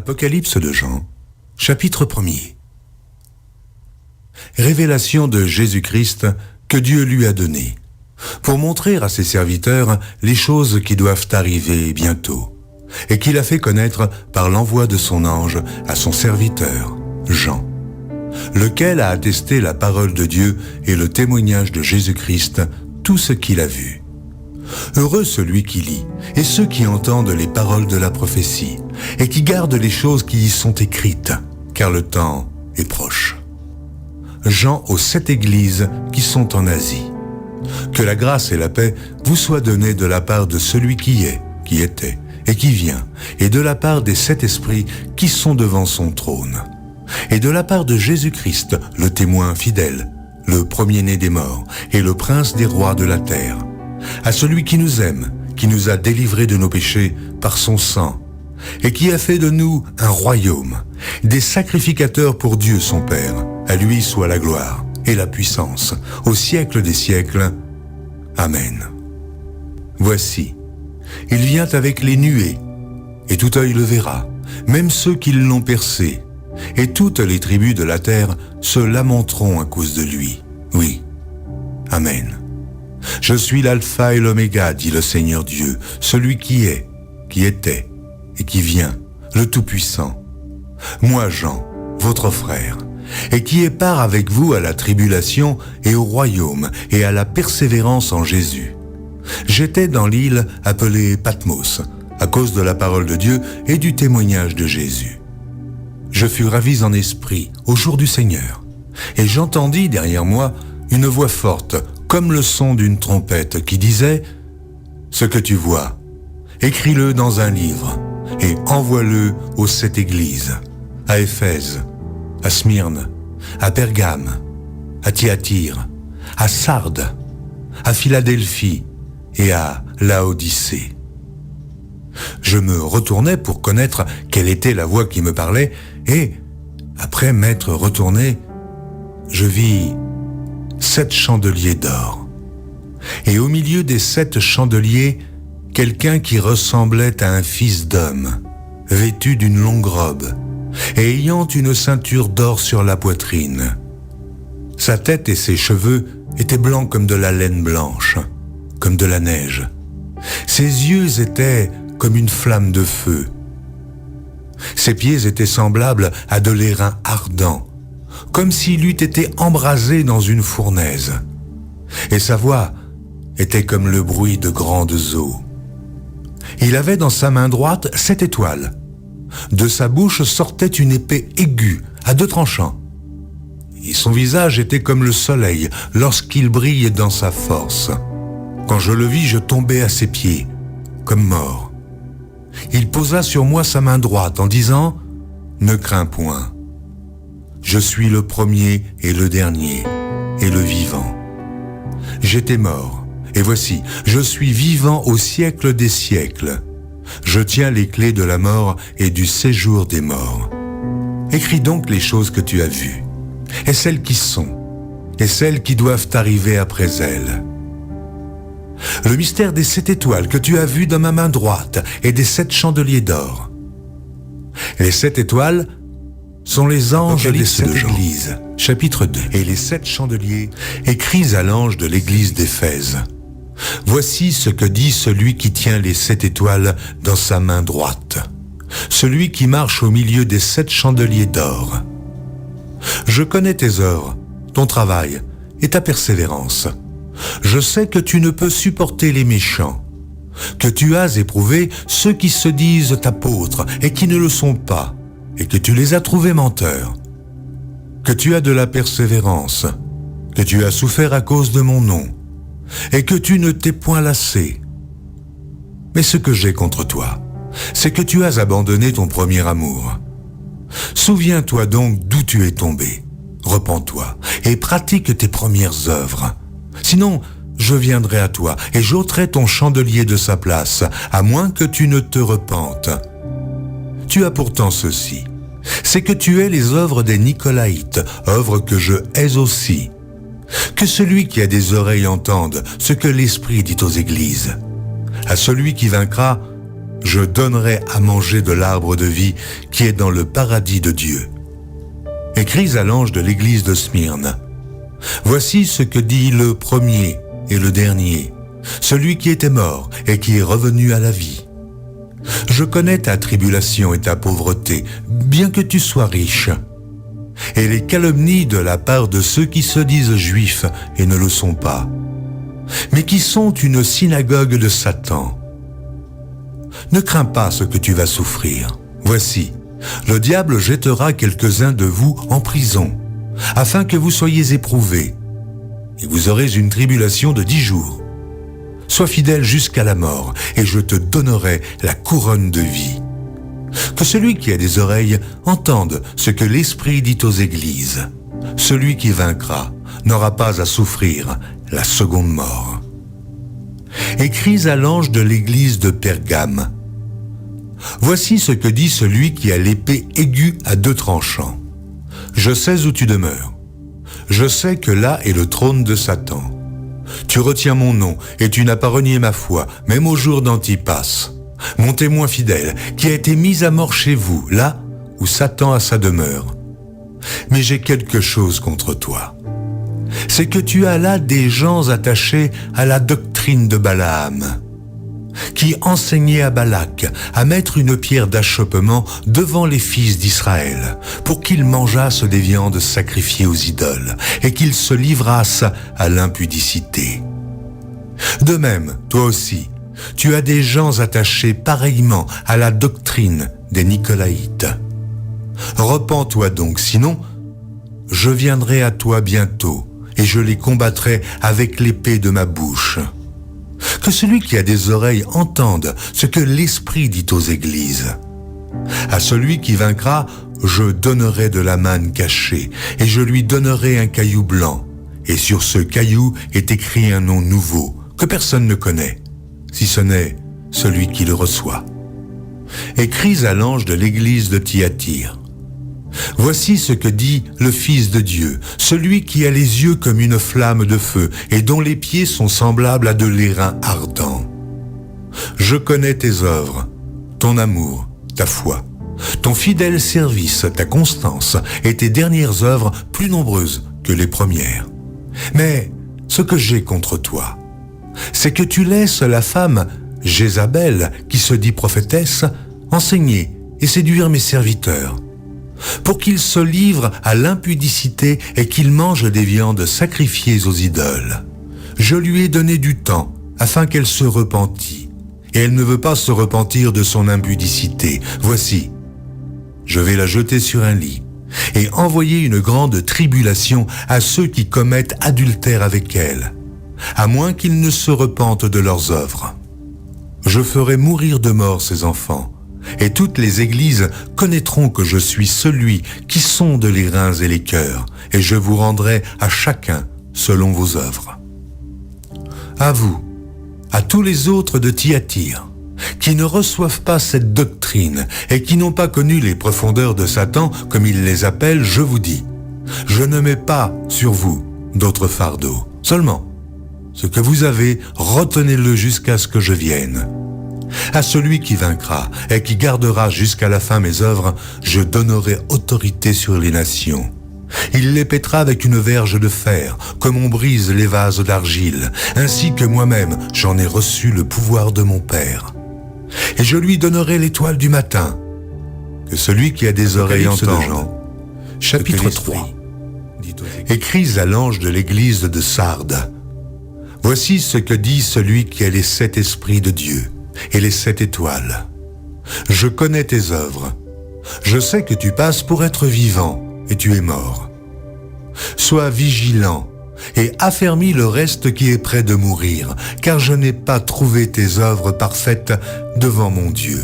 Apocalypse de Jean, chapitre 1er. Révélation de Jésus-Christ que Dieu lui a donnée, pour montrer à ses serviteurs les choses qui doivent arriver bientôt, et qu'il a fait connaître par l'envoi de son ange à son serviteur, Jean, lequel a attesté la parole de Dieu et le témoignage de Jésus-Christ, tout ce qu'il a vu. Heureux celui qui lit, et ceux qui entendent les paroles de la prophétie, et qui gardent les choses qui y sont écrites, car le temps est proche. Jean aux 7 églises qui sont en Asie. Que la grâce et la paix vous soient données de la part de celui qui est, qui était, et qui vient, et de la part des 7 esprits qui sont devant son trône, et de la part de Jésus-Christ, le témoin fidèle, le premier-né des morts, et le prince des rois de la terre, à celui qui nous aime, qui nous a délivrés de nos péchés par son sang, et qui a fait de nous un royaume, des sacrificateurs pour Dieu son Père. À lui soit la gloire et la puissance, au siècle des siècles. Amen. Voici, il vient avec les nuées, et tout œil le verra, même ceux qui l'ont percé, et toutes les tribus de la terre se lamenteront à cause de lui. Oui. Amen. Je suis l'alpha et l'oméga, dit le Seigneur Dieu, celui qui est, qui était, et qui vient, le Tout-Puissant. Moi, Jean, votre frère, et qui est part avec vous à la tribulation et au royaume et à la persévérance en Jésus. J'étais dans l'île appelée Patmos, à cause de la parole de Dieu et du témoignage de Jésus. Je fus ravi en esprit au jour du Seigneur, et j'entendis derrière moi une voix forte, comme le son d'une trompette, qui disait « Ce que tu vois, écris-le dans un livre, et envoie-le aux 7 églises, à Éphèse, à Smyrne, à Pergame, à Thyatire, à Sardes, à Philadelphie et à Laodicée. » Je me retournai pour connaître quelle était la voix qui me parlait, et, après m'être retourné, je vis 7 chandeliers d'or. Et au milieu des 7 chandeliers, quelqu'un qui ressemblait à un fils d'homme, vêtu d'une longue robe, et ayant une ceinture d'or sur la poitrine. Sa tête et ses cheveux étaient blancs comme de la laine blanche, comme de la neige. Ses yeux étaient comme une flamme de feu. Ses pieds étaient semblables à de l'airain ardent, comme s'il eût été embrasé dans une fournaise. Et sa voix était comme le bruit de grandes eaux. Il avait dans sa main droite 7 étoiles. De sa bouche sortait une épée aiguë, à 2 tranchants. Et son visage était comme le soleil lorsqu'il brille dans sa force. Quand je le vis, je tombai à ses pieds, comme mort. Il posa sur moi sa main droite en disant « Ne crains point. Je suis le premier et le dernier, et le vivant. J'étais mort, et voici, je suis vivant au siècle des siècles. Je tiens les clés de la mort et du séjour des morts. Écris donc les choses que tu as vues, et celles qui sont, et celles qui doivent arriver après elles. Le mystère des 7 étoiles que tu as vues dans ma main droite et des 7 chandeliers d'or. Les 7 étoiles sont les anges des 7 églises, chapitre 2, et les 7 chandeliers écrits à l'ange de l'église d'Éphèse. Voici ce que dit celui qui tient les 7 étoiles dans sa main droite, celui qui marche au milieu des 7 chandeliers d'or. Je connais tes œuvres, ton travail et ta persévérance. Je sais que tu ne peux supporter les méchants, que tu as éprouvé ceux qui se disent apôtres et qui ne le sont pas, et que tu les as trouvés menteurs, que tu as de la persévérance, que tu as souffert à cause de mon nom, et que tu ne t'es point lassé. Mais ce que j'ai contre toi, c'est que tu as abandonné ton premier amour. Souviens-toi donc d'où tu es tombé, repens-toi, et pratique tes premières œuvres. Sinon, je viendrai à toi, et j'ôterai ton chandelier de sa place, à moins que tu ne te repentes. Tu as pourtant ceci, c'est que tu hais les œuvres des Nicolaïtes, œuvres que je hais aussi. Que celui qui a des oreilles entende ce que l'Esprit dit aux églises. À celui qui vaincra, je donnerai à manger de l'arbre de vie qui est dans le paradis de Dieu. » Écris à l'ange de l'église de Smyrne. Voici ce que dit le premier et le dernier, celui qui était mort et qui est revenu à la vie. Je connais ta tribulation et ta pauvreté, bien que tu sois riche, et les calomnies de la part de ceux qui se disent juifs et ne le sont pas, mais qui sont une synagogue de Satan. Ne crains pas ce que tu vas souffrir. Voici, le diable jettera quelques-uns de vous en prison, afin que vous soyez éprouvés, et vous aurez une tribulation de 10 jours. Sois fidèle jusqu'à la mort, et je te donnerai la couronne de vie. Que celui qui a des oreilles entende ce que l'Esprit dit aux églises. Celui qui vaincra n'aura pas à souffrir la seconde mort. Écris à l'ange de l'église de Pergame. Voici ce que dit celui qui a l'épée aiguë à 2 tranchants. Je sais où tu demeures. Je sais que là est le trône de Satan. Tu retiens mon nom et tu n'as pas renié ma foi, même au jour d'Antipas, mon témoin fidèle, qui a été mis à mort chez vous, là où Satan a sa demeure. Mais j'ai quelque chose contre toi. C'est que tu as là des gens attachés à la doctrine de Balaam, qui enseignait à Balak à mettre une pierre d'achoppement devant les fils d'Israël, pour qu'ils mangeassent des viandes sacrifiées aux idoles, et qu'ils se livrassent à l'impudicité. De même, toi aussi, tu as des gens attachés pareillement à la doctrine des Nicolaïtes. Repens-toi donc, sinon, je viendrai à toi bientôt, et je les combattrai avec l'épée de ma bouche. Que celui qui a des oreilles entende ce que l'Esprit dit aux églises. À celui qui vaincra, je donnerai de la manne cachée, et je lui donnerai un caillou blanc, et sur ce caillou est écrit un nom nouveau, que personne ne connaît, si ce n'est celui qui le reçoit. Écris à l'ange de l'église de Thyatire. Voici ce que dit le Fils de Dieu, celui qui a les yeux comme une flamme de feu et dont les pieds sont semblables à de l'airain ardent. Je connais tes œuvres, ton amour, ta foi, ton fidèle service, ta constance et tes dernières œuvres plus nombreuses que les premières. Mais ce que j'ai contre toi, c'est que tu laisses la femme Jézabel, qui se dit prophétesse, enseigner et séduire mes serviteurs, pour qu'ils se livrent à l'impudicité et qu'ils mangent des viandes sacrifiées aux idoles. Je lui ai donné du temps afin qu'elle se repentît, et elle ne veut pas se repentir de son impudicité. Voici, je vais la jeter sur un lit et envoyer une grande tribulation à ceux qui commettent adultère avec elle, à moins qu'ils ne se repentent de leurs œuvres. Je ferai mourir de mort ces enfants, et toutes les églises connaîtront que je suis celui qui sonde les reins et les cœurs, et je vous rendrai à chacun selon vos œuvres. À vous, à tous les autres de Thyatire, qui ne reçoivent pas cette doctrine et qui n'ont pas connu les profondeurs de Satan, comme il les appelle, je vous dis, je ne mets pas sur vous d'autres fardeaux. Seulement, ce que vous avez, retenez-le jusqu'à ce que je vienne. À celui qui vaincra et qui gardera jusqu'à la fin mes œuvres, je donnerai autorité sur les nations. Il les pètera avec une verge de fer, comme on brise les vases d'argile, ainsi que moi-même j'en ai reçu le pouvoir de mon Père. Et je lui donnerai l'étoile du matin. Que celui qui a des oreilles entende. Chapitre 3. Écris à l'ange de l'église de Sardes. Voici ce que dit celui qui a les 7 esprits de Dieu et les 7 étoiles. Je connais tes œuvres. Je sais que tu passes pour être vivant et tu es mort. Sois vigilant et affermis le reste qui est près de mourir, car je n'ai pas trouvé tes œuvres parfaites devant mon Dieu.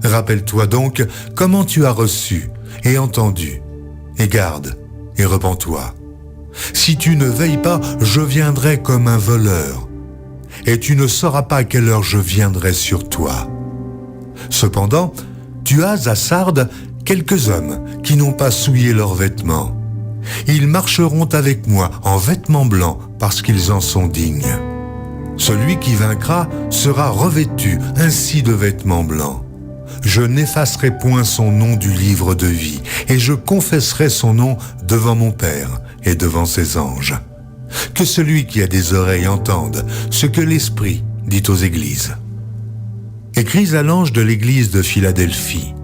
Rappelle-toi donc comment tu as reçu et entendu, et garde et repens-toi. Si tu ne veilles pas, je viendrai comme un voleur, et tu ne sauras pas à quelle heure je viendrai sur toi. Cependant, tu as à Sardes quelques hommes qui n'ont pas souillé leurs vêtements. Ils marcheront avec moi en vêtements blancs parce qu'ils en sont dignes. Celui qui vaincra sera revêtu ainsi de vêtements blancs. Je n'effacerai point son nom du livre de vie, et je confesserai son nom devant mon Père et devant ses anges. Que celui qui a des oreilles entende ce que l'Esprit dit aux églises. Écris à l'ange de l'église de Philadelphie.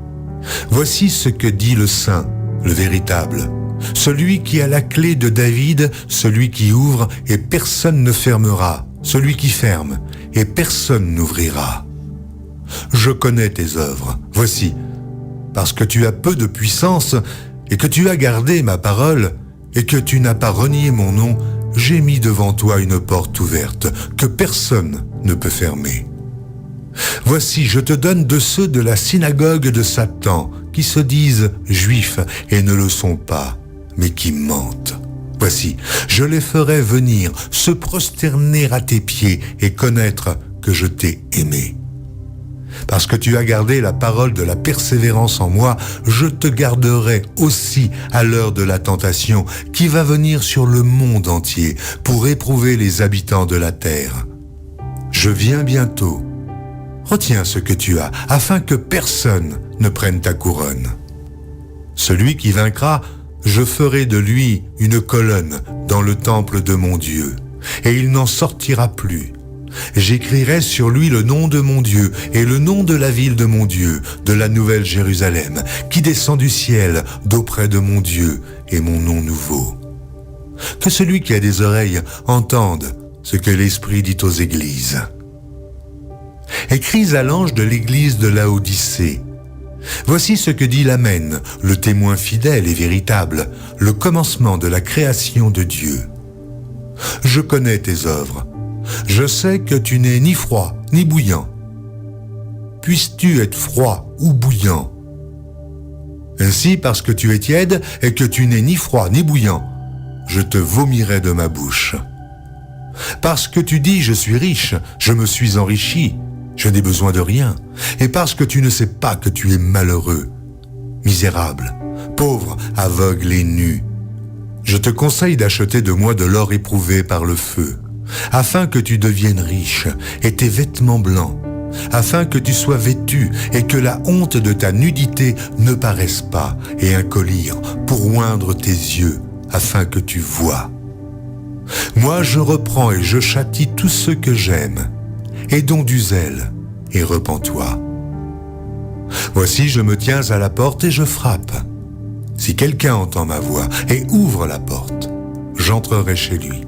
Voici ce que dit le Saint, le véritable, celui qui a la clé de David, celui qui ouvre et personne ne fermera, celui qui ferme et personne n'ouvrira. Je connais tes œuvres, voici, parce que tu as peu de puissance et que tu as gardé ma parole et que tu n'as pas renié mon nom, j'ai mis devant toi une porte ouverte que personne ne peut fermer. Voici, je te donne de ceux de la synagogue de Satan, qui se disent juifs et ne le sont pas, mais qui mentent. Voici, je les ferai venir, se prosterner à tes pieds et connaître que je t'ai aimé. Parce que tu as gardé la parole de la persévérance en moi, je te garderai aussi à l'heure de la tentation qui va venir sur le monde entier pour éprouver les habitants de la terre. Je viens bientôt. Retiens ce que tu as, afin que personne ne prenne ta couronne. Celui qui vaincra, je ferai de lui une colonne dans le temple de mon Dieu, et il n'en sortira plus. J'écrirai sur lui le nom de mon Dieu et le nom de la ville de mon Dieu, de la nouvelle Jérusalem, qui descend du ciel d'auprès de mon Dieu et mon nom nouveau. Que celui qui a des oreilles entende ce que l'Esprit dit aux églises. Écris à l'ange de l'église de Laodicée. Voici ce que dit l'Amen, le témoin fidèle et véritable, le commencement de la création de Dieu. Je connais tes œuvres. Je sais que tu n'es ni froid ni bouillant. Puisses-tu être froid ou bouillant? Ainsi, parce que tu es tiède et que tu n'es ni froid ni bouillant, je te vomirai de ma bouche. Parce que tu dis « je suis riche, je me suis enrichi, je n'ai besoin de rien », et parce que tu ne sais pas que tu es malheureux, misérable, pauvre, aveugle et nu, je te conseille d'acheter de moi de l'or éprouvé par le feu, afin que tu deviennes riche et tes vêtements blancs, afin que tu sois vêtu et que la honte de ta nudité ne paraisse pas, et un collier pour oindre tes yeux, afin que tu vois. Moi je reprends et je châtie tous ceux que j'aime, et dont du zèle, et repens-toi. Voici, je me tiens à la porte et je frappe. Si quelqu'un entend ma voix et ouvre la porte, j'entrerai chez lui.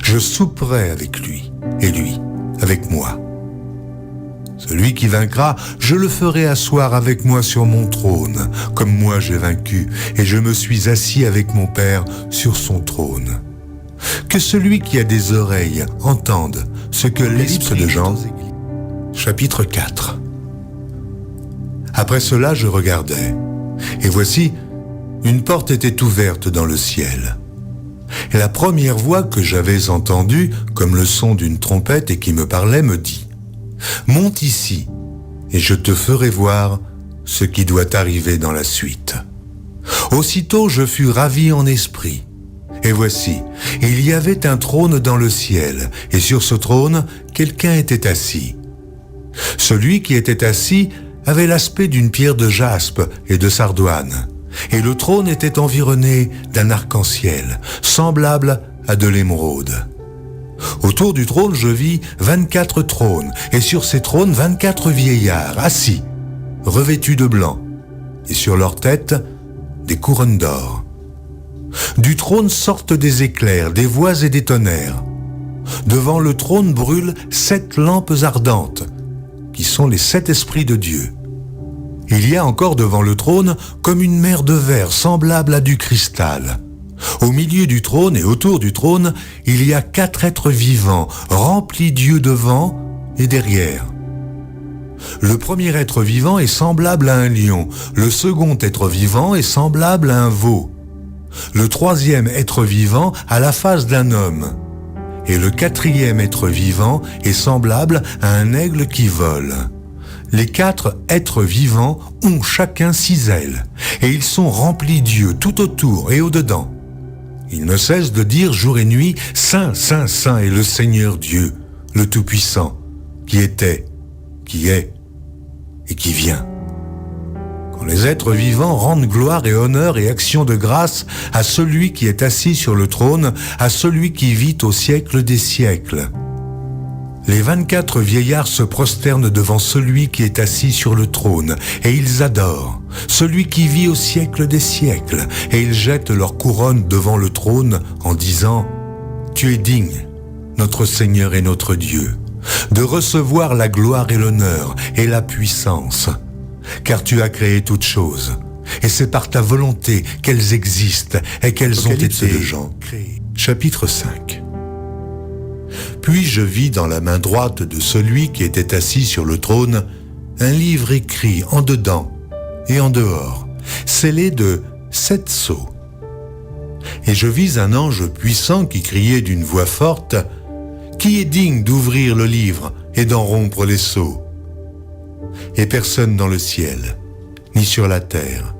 Je souperai avec lui, et lui avec moi. Celui qui vaincra, je le ferai asseoir avec moi sur mon trône, comme moi j'ai vaincu, et je me suis assis avec mon Père sur son trône. Que celui qui a des oreilles entende ce que l'Esprit de Jean, chapitre 4. Après cela, je regardais, et voici, une porte était ouverte dans le ciel. Et la première voix que j'avais entendue, comme le son d'une trompette et qui me parlait, me dit « Monte ici, et je te ferai voir ce qui doit arriver dans la suite. » Aussitôt je fus ravi en esprit. Et voici, il y avait un trône dans le ciel, et sur ce trône, quelqu'un était assis. Celui qui était assis avait l'aspect d'une pierre de jaspe et de sardoine, et le trône était environné d'un arc-en-ciel, semblable à de l'émeraude. Autour du trône, je vis 24 trônes, et sur ces trônes, 24 vieillards, assis, revêtus de blanc, et sur leurs têtes, des couronnes d'or. Du trône sortent des éclairs, des voix et des tonnerres. Devant le trône brûlent 7 lampes ardentes, qui sont les 7 esprits de Dieu. Il y a encore devant le trône comme une mer de verre semblable à du cristal. Au milieu du trône et autour du trône, il y a 4 êtres vivants, remplis d'yeux devant et derrière. Le premier être vivant est semblable à un lion, le second être vivant est semblable à un veau. Le troisième être vivant a la face d'un homme, et le quatrième être vivant est semblable à un aigle qui vole. Les 4 êtres vivants ont chacun 6 ailes, et ils sont remplis d'yeux tout autour et au-dedans. Ils ne cessent de dire jour et nuit, « Saint, Saint, Saint est le Seigneur Dieu, le Tout-Puissant, qui était, qui est et qui vient. Quand les êtres vivants rendent gloire et honneur et action de grâce à celui qui est assis sur le trône, à celui qui vit au siècle des siècles. Les 24 vieillards se prosternent devant celui qui est assis sur le trône, et ils adorent celui qui vit au siècle des siècles, et ils jettent leur couronne devant le trône en disant « Tu es digne, notre Seigneur et notre Dieu, de recevoir la gloire et l'honneur et la puissance, car tu as créé toutes choses, et c'est par ta volonté qu'elles existent et qu'elles ont été créées. » Chapitre 5. Puis je vis dans la main droite de celui qui était assis sur le trône un livre écrit en dedans et en dehors, scellé de 7 sceaux. Et je vis un ange puissant qui criait d'une voix forte « Qui est digne d'ouvrir le livre et d'en rompre les sceaux ?» Et personne dans le ciel, ni sur la terre,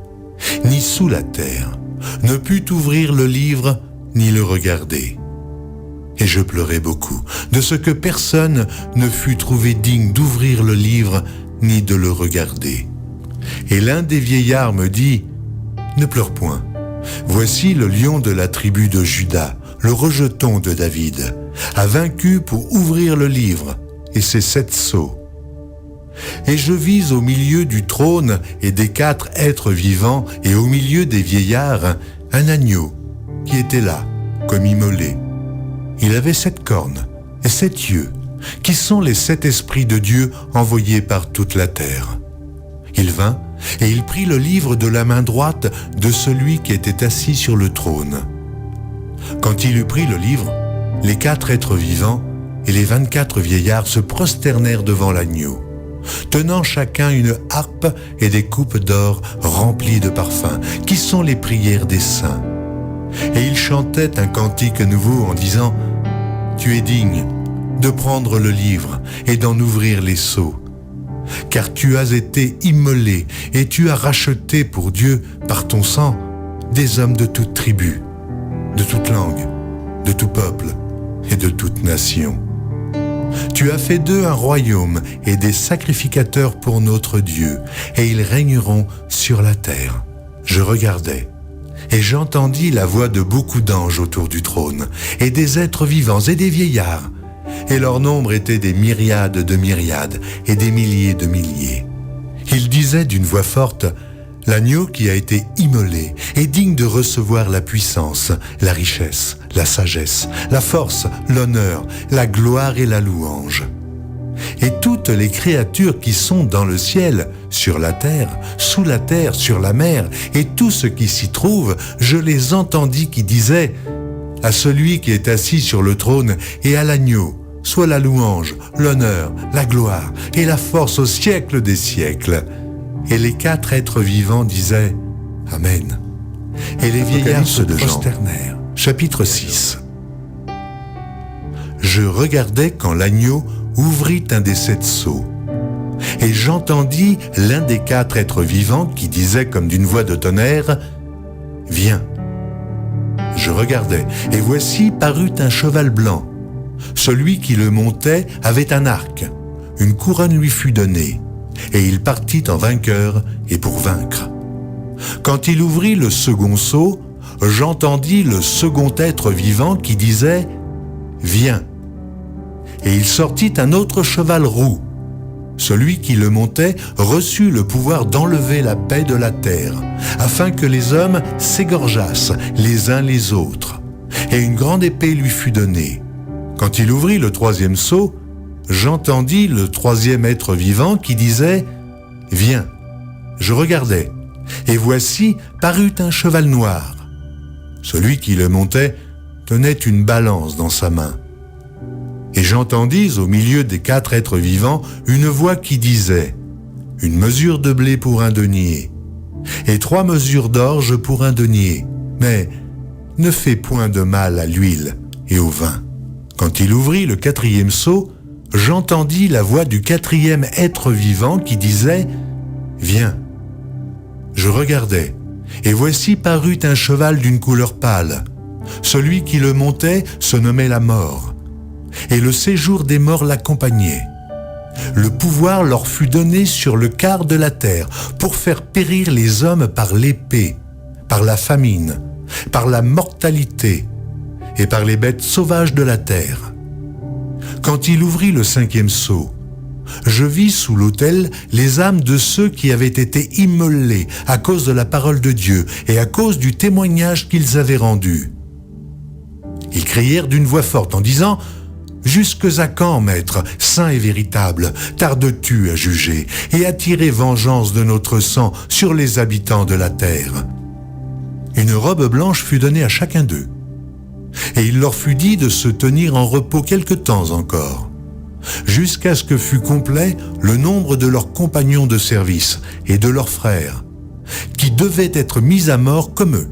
ni sous la terre, ne put ouvrir le livre ni le regarder. Et je pleurais beaucoup, de ce que personne ne fut trouvé digne d'ouvrir le livre ni de le regarder. Et l'un des vieillards me dit « Ne pleure point, voici le lion de la tribu de Juda, le rejeton de David, a vaincu pour ouvrir le livre et ses 7 sceaux. » Et je vis au milieu du trône et des 4 êtres vivants et au milieu des vieillards un agneau qui était là, comme immolé. Il avait 7 cornes et 7 yeux, qui sont les 7 esprits de Dieu envoyés par toute la terre. Il vint et il prit le livre de la main droite de celui qui était assis sur le trône. Quand il eut pris le livre, les 4 êtres vivants et les 24 vieillards se prosternèrent devant l'agneau, tenant chacun une harpe et des coupes d'or remplies de parfums, qui sont les prières des saints. Et ils chantaient un cantique nouveau en disant « Tu es digne de prendre le livre et d'en ouvrir les sceaux, car tu as été immolé et tu as racheté pour Dieu par ton sang des hommes de toute tribu, de toute langue, de tout peuple et de toute nation. Tu as fait d'eux un royaume et des sacrificateurs pour notre Dieu, et ils régneront sur la terre. » Je regardais, et j'entendis la voix de beaucoup d'anges autour du trône, et des êtres vivants et des vieillards, et leur nombre était des myriades de myriades et des milliers de milliers. Ils disaient d'une voix forte « L'agneau qui a été immolé est digne de recevoir la puissance, la richesse, la sagesse, la force, l'honneur, la gloire et la louange. » Et toutes les créatures qui sont dans le ciel, sur la terre, sous la terre, sur la mer, et tout ce qui s'y trouve, je les entendis qui disaient « À celui qui est assis sur le trône et à l'agneau, soit la louange, l'honneur, la gloire et la force au siècle des siècles. » Et les 4 êtres vivants disaient « Amen. » Et les vieillards se prosternèrent. Chapitre 6. Je regardais quand l'agneau ouvrit un des 7 sceaux. Et j'entendis l'un des 4 êtres vivants qui disait comme d'une voix de tonnerre « Viens. » Je regardais, et voici parut un cheval blanc. Celui qui le montait avait un arc. Une couronne lui fut donnée, et il partit en vainqueur et pour vaincre. Quand il ouvrit le second sceau, j'entendis le second être vivant qui disait « Viens !» Et il sortit un autre cheval roux. Celui qui le montait reçut le pouvoir d'enlever la paix de la terre, afin que les hommes s'égorgeassent les uns les autres. Et une grande épée lui fut donnée. Quand il ouvrit le 3e sceau, j'entendis le 3e être vivant qui disait « Viens !» Je regardais, et voici parut un cheval noir. Celui qui le montait tenait une balance dans sa main. Et j'entendis au milieu des 4 êtres vivants une voix qui disait « Une mesure de blé pour un denier, et 3 mesures d'orge pour un denier, mais ne fais point de mal à l'huile et au vin. » Quand il ouvrit le 4e sceau, j'entendis la voix du 4e être vivant qui disait « Viens !» Je regardais, et voici parut un cheval d'une couleur pâle. Celui qui le montait se nommait la mort. et le séjour des morts l'accompagnait. Le pouvoir leur fut donné sur le quart de la terre pour faire périr les hommes par l'épée, par la famine, par la mortalité et par les bêtes sauvages de la terre. Quand il ouvrit le 5e sceau, je vis sous l'autel les âmes de ceux qui avaient été immolés à cause de la parole de Dieu et à cause du témoignage qu'ils avaient rendu. Ils crièrent d'une voix forte en disant « Jusque à quand, Maître, saint et véritable, tardes-tu à juger et à tirer vengeance de notre sang sur les habitants de la terre ?» Une robe blanche fut donnée à chacun d'eux, et il leur fut dit de se tenir en repos quelque temps encore, jusqu'à ce que fût complet le nombre de leurs compagnons de service et de leurs frères, qui devaient être mis à mort comme eux.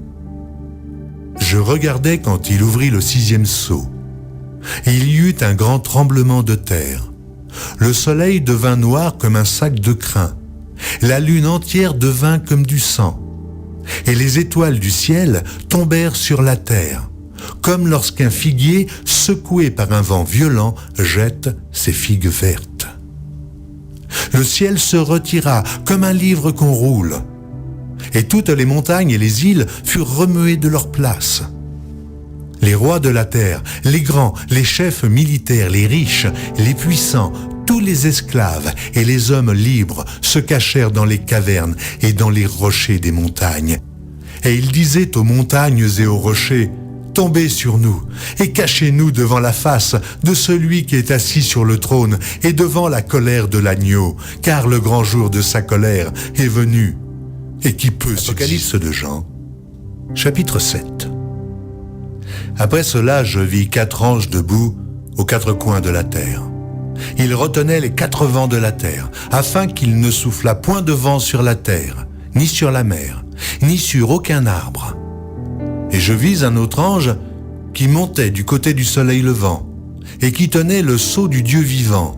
Je regardais quand il ouvrit le 6e sceau, et il y eut un grand tremblement de terre. Le soleil devint noir comme un sac de crin, la lune entière devint comme du sang, et les étoiles du ciel tombèrent sur la terre, comme lorsqu'un figuier, secoué par un vent violent, jette ses figues vertes. Le ciel se retira comme un livre qu'on roule, et toutes les montagnes et les îles furent remuées de leur place. Les rois de la terre, les grands, les chefs militaires, les riches, les puissants, tous les esclaves et les hommes libres se cachèrent dans les cavernes et dans les rochers des montagnes. Et ils disaient aux montagnes et aux rochers, « Tombez sur nous et cachez-nous devant la face de celui qui est assis sur le trône et devant la colère de l'agneau, car le grand jour de sa colère est venu. » Et qui peut Apocalypse de Jean, chapitre 7. Après cela, je vis 4 anges debout aux 4 coins de la terre. Ils retenaient les 4 vents de la terre, afin qu'il ne soufflât point de vent sur la terre, ni sur la mer, ni sur aucun arbre. Et je vis un autre ange qui montait du côté du soleil levant, et qui tenait le sceau du Dieu vivant.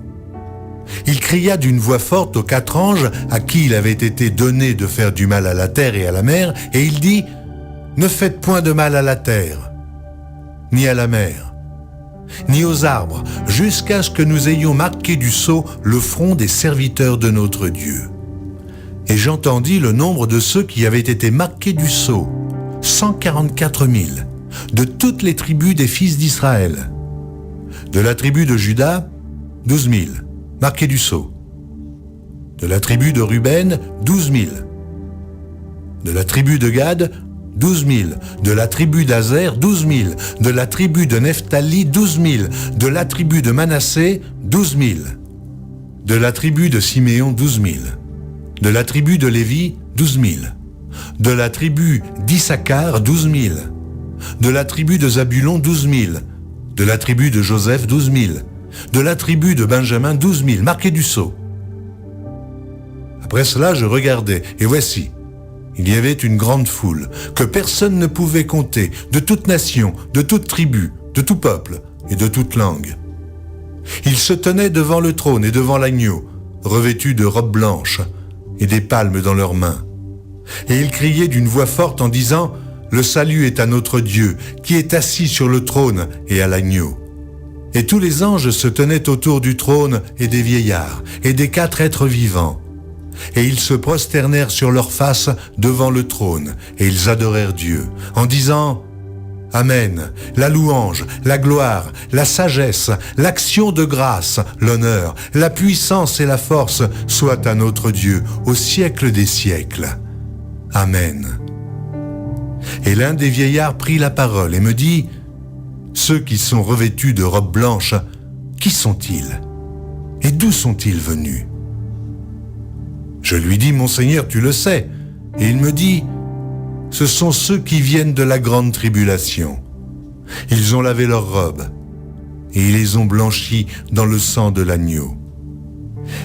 Il cria d'une voix forte aux 4 anges à qui il avait été donné de faire du mal à la terre et à la mer, et il dit « Ne faites point de mal à la terre, ni à la mer, ni aux arbres, jusqu'à ce que nous ayons marqué du sceau le front des serviteurs de notre Dieu. » Et j'entendis le nombre de ceux qui avaient été marqués du sceau, 144 000, de toutes les tribus des fils d'Israël. De la tribu de Juda, 12 000, marqués du sceau. De la tribu de Ruben, 12 000. De la tribu de Gad, 12 000. De la tribu d'Azer, 12 000. De la tribu de Nephtali, 12 000. De la tribu de Manassé, 12 000. De la tribu de Siméon, 12 000. De la tribu de Lévi, 12 000. De la tribu d'Issachar, 12 000. De la tribu de Zabulon, 12 000. De la tribu de Joseph, 12 000. De la tribu de Benjamin, 12 000, marqués du sceau. Après cela, je regardais, et voici, il y avait une grande foule, que personne ne pouvait compter, de toute nation, de toute tribu, de tout peuple et de toute langue. Ils se tenaient devant le trône et devant l'agneau, revêtus de robes blanches et des palmes dans leurs mains. Et ils criaient d'une voix forte en disant « Le salut est à notre Dieu, qui est assis sur le trône et à l'agneau. » Et tous les anges se tenaient autour du trône et des vieillards et des 4 êtres vivants. Et ils se prosternèrent sur leurs faces devant le trône, et ils adorèrent Dieu, en disant « Amen, la louange, la gloire, la sagesse, l'action de grâce, l'honneur, la puissance et la force soient à notre Dieu au siècle des siècles. Amen. » Et l'un des vieillards prit la parole et me dit « Ceux qui sont revêtus de robes blanches, qui sont-ils? Et d'où sont-ils venus ?» Je lui dis « Mon Seigneur, tu le sais. » Et il me dit « Ce sont ceux qui viennent de la grande tribulation. Ils ont lavé leurs robes, et ils les ont blanchis dans le sang de l'agneau.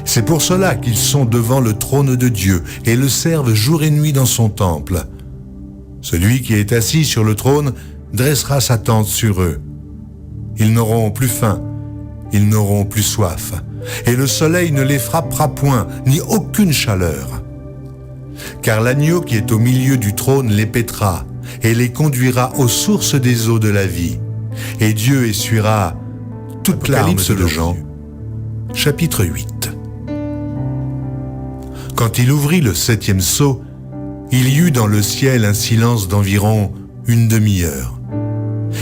C'est pour cela qu'ils sont devant le trône de Dieu et le servent jour et nuit dans son temple. Celui qui est assis sur le trône dressera sa tente sur eux. Ils n'auront plus faim, ils n'auront plus soif, et le soleil ne les frappera point, ni aucune chaleur. Car l'agneau qui est au milieu du trône les paîtra, et les conduira aux sources des eaux de la vie, et Dieu essuiera toute larme de Jean, chapitre 8. Quand il ouvrit le 7e sceau, il y eut dans le ciel un silence d'environ une demi-heure.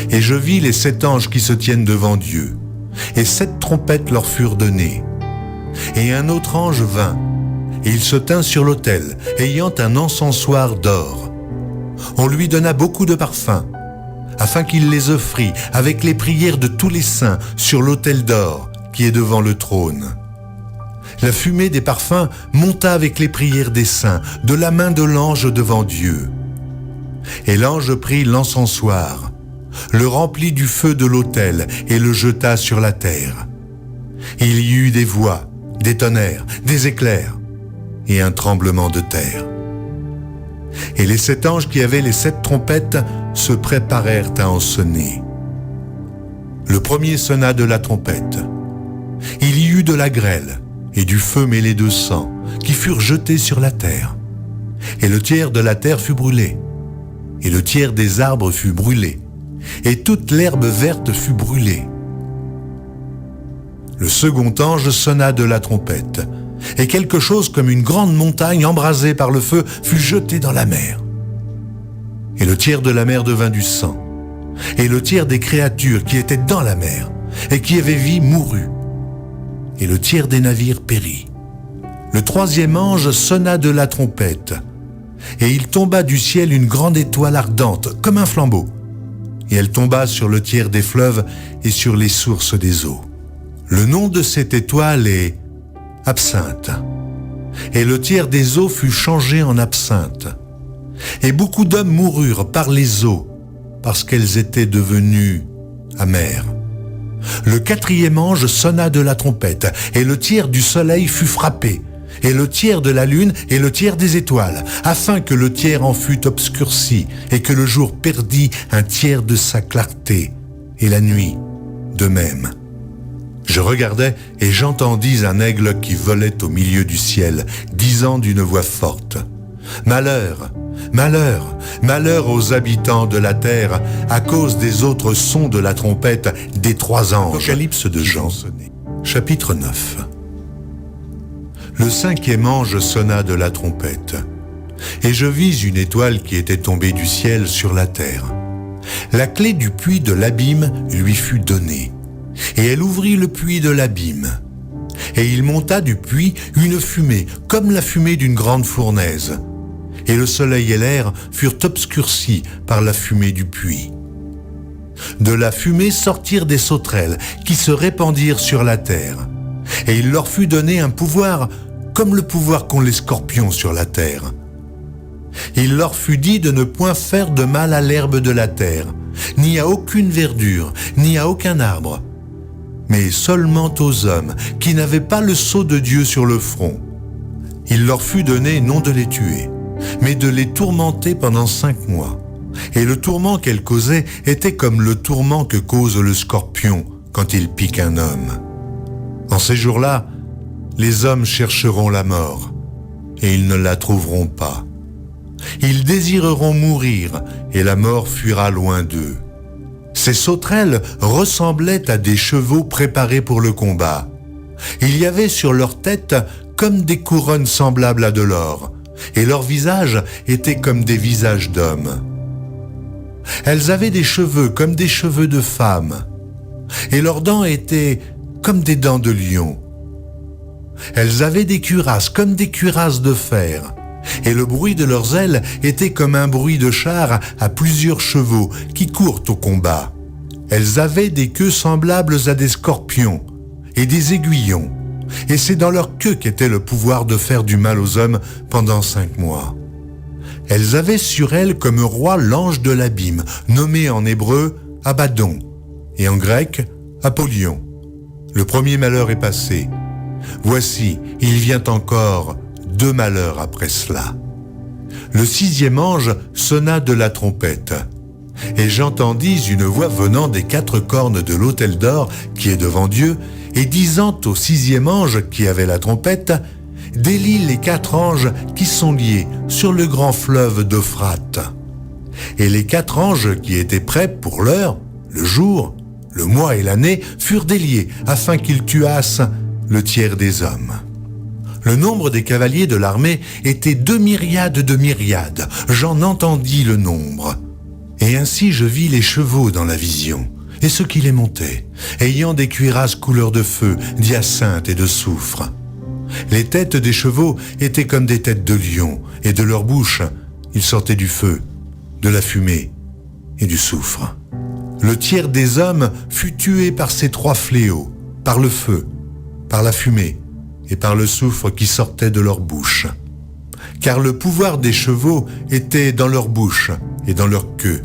Et je vis les 7 anges qui se tiennent devant Dieu, et 7 trompettes leur furent données. Et un autre ange vint, et il se tint sur l'autel, ayant un encensoir d'or. On lui donna beaucoup de parfums, afin qu'il les offrît avec les prières de tous les saints sur l'autel d'or qui est devant le trône. La fumée des parfums monta avec les prières des saints de la main de l'ange devant Dieu. Et l'ange prit l'encensoir, le remplit du feu de l'autel et le jeta sur la terre. Il y eut des voix, des tonnerres, des éclairs et un tremblement de terre. Et les 7 anges qui avaient les 7 trompettes se préparèrent à en sonner. Le premier sonna de la trompette. Il y eut de la grêle et du feu mêlé de sang qui furent jetés sur la terre. Et le tiers de la terre fut brûlé, et le tiers des arbres fut brûlé, et toute l'herbe verte fut brûlée. Le second ange sonna de la trompette, et quelque chose comme une grande montagne embrasée par le feu fut jetée dans la mer. Et le tiers de la mer devint du sang, et le tiers des créatures qui étaient dans la mer et qui avaient vie mourut, et le tiers des navires périt. Le troisième ange sonna de la trompette, et il tomba du ciel une grande étoile ardente, comme un flambeau, et elle tomba sur le tiers des fleuves et sur les sources des eaux. Le nom de cette étoile est Absinthe, et le tiers des eaux fut changé en absinthe. Et beaucoup d'hommes moururent par les eaux, parce qu'elles étaient devenues amères. Le quatrième ange sonna de la trompette, et le tiers du soleil fut frappé, et le tiers de la lune et le tiers des étoiles, afin que le tiers en fût obscurci, et que le jour perdît un tiers de sa clarté, et la nuit de même. Je regardais et j'entendis un aigle qui volait au milieu du ciel, disant d'une voix forte : Malheur, malheur, malheur aux habitants de la terre, à cause des autres sons de la trompette des 3 anges. Apocalypse de Jean, chapitre 9. Le 5e ange sonna de la trompette, et je vis une étoile qui était tombée du ciel sur la terre. La clé du puits de l'abîme lui fut donnée, et elle ouvrit le puits de l'abîme. Et il monta du puits une fumée, comme la fumée d'une grande fournaise. Et le soleil et l'air furent obscurcis par la fumée du puits. De la fumée sortirent des sauterelles qui se répandirent sur la terre. Et il leur fut donné un pouvoir comme le pouvoir qu'ont les scorpions sur la terre. Il leur fut dit de ne point faire de mal à l'herbe de la terre, ni à aucune verdure, ni à aucun arbre, mais seulement aux hommes qui n'avaient pas le sceau de Dieu sur le front. Il leur fut donné non de les tuer, mais de les tourmenter pendant 5 mois. Et le tourment qu'elles causaient était comme le tourment que cause le scorpion quand il pique un homme. En ces jours-là, les hommes chercheront la mort, et ils ne la trouveront pas. Ils désireront mourir, et la mort fuira loin d'eux. Ces sauterelles ressemblaient à des chevaux préparés pour le combat. Il y avait sur leur tête comme des couronnes semblables à de l'or, et leurs visages étaient comme des visages d'hommes. Elles avaient des cheveux comme des cheveux de femmes, et leurs dents étaient comme des dents de lion. Elles avaient des cuirasses comme des cuirasses de fer, et le bruit de leurs ailes était comme un bruit de char à plusieurs chevaux qui courent au combat. Elles avaient des queues semblables à des scorpions et des aiguillons, et c'est dans leur queue qu'était le pouvoir de faire du mal aux hommes pendant 5 mois. Elles avaient sur elles comme roi l'ange de l'abîme, nommé en hébreu Abaddon, et en grec Apollyon. Le premier malheur est passé. Voici, il vient encore 2 malheurs après cela. Le 6e ange sonna de la trompette, et j'entendis une voix venant des 4 cornes de l'autel d'or qui est devant Dieu, et disant au 6e ange qui avait la trompette : délie les 4 anges qui sont liés sur le grand fleuve d'Euphrate. Et les 4 anges qui étaient prêts pour l'heure, le jour, le mois et l'année furent déliés afin qu'ils tuassent le tiers des hommes. Le nombre des cavaliers de l'armée était 2 myriades de myriades. J'en entendis le nombre. Et ainsi je vis les chevaux dans la vision, et ceux qui les montaient, ayant des cuirasses couleur de feu, d'hyacinthe et de soufre. Les têtes des chevaux étaient comme des têtes de lions, et de leur bouche, il sortait du feu, de la fumée et du soufre. Le tiers des hommes fut tué par ces 3 fléaux, par le feu, par la fumée et par le soufre qui sortait de leur bouche. Car le pouvoir des chevaux était dans leur bouche et dans leur queue.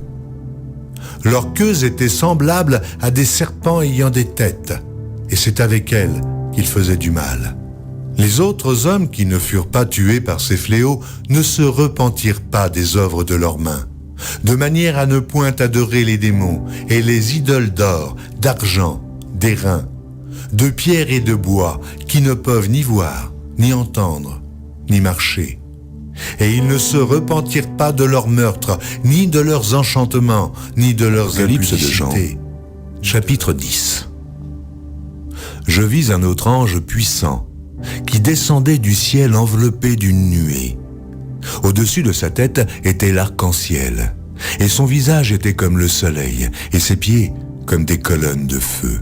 Leurs queues étaient semblables à des serpents ayant des têtes, et c'est avec elles qu'ils faisaient du mal. Les autres hommes qui ne furent pas tués par ces fléaux ne se repentirent pas des œuvres de leurs mains, de manière à ne point adorer les démons et les idoles d'or, d'argent, d'airain, de pierre et de bois, qui ne peuvent ni voir, ni entendre, ni marcher. Et ils ne se repentirent pas de leurs meurtres, ni de leurs enchantements, ni de leurs Apocalypse de Jean, impudicités. chapitre 10. Je vis un autre ange puissant, qui descendait du ciel enveloppé d'une nuée. Au-dessus de sa tête était l'arc-en-ciel, et son visage était comme le soleil, et ses pieds comme des colonnes de feu.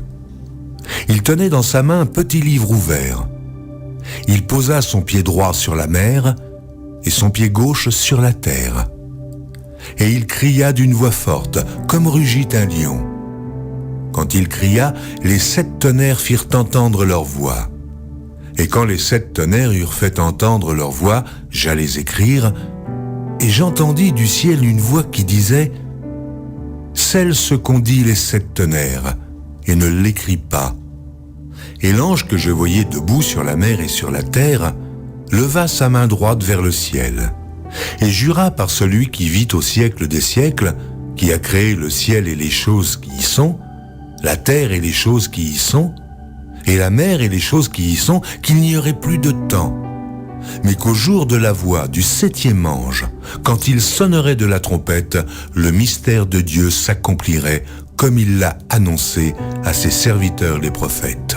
Il tenait dans sa main un petit livre ouvert. Il posa son pied droit sur la mer et son pied gauche sur la terre. Et il cria d'une voix forte, comme rugit un lion. Quand il cria, les 7 tonnerres firent entendre leur voix. Et quand les 7 tonnerres eurent fait entendre leur voix, j'allais écrire, et j'entendis du ciel une voix qui disait « Scelle ce qu'ont dit les 7 tonnerres, et ne l'écris pas. » Et l'ange que je voyais debout sur la mer et sur la terre leva sa main droite vers le ciel, et jura par celui qui vit au siècle des siècles, qui a créé le ciel et les choses qui y sont, la terre et les choses qui y sont, et la mer et les choses qui y sont, qu'il n'y aurait plus de temps, mais qu'au jour de la voix du 7e ange, quand il sonnerait de la trompette, le mystère de Dieu s'accomplirait comme il l'a annoncé à ses serviteurs les prophètes.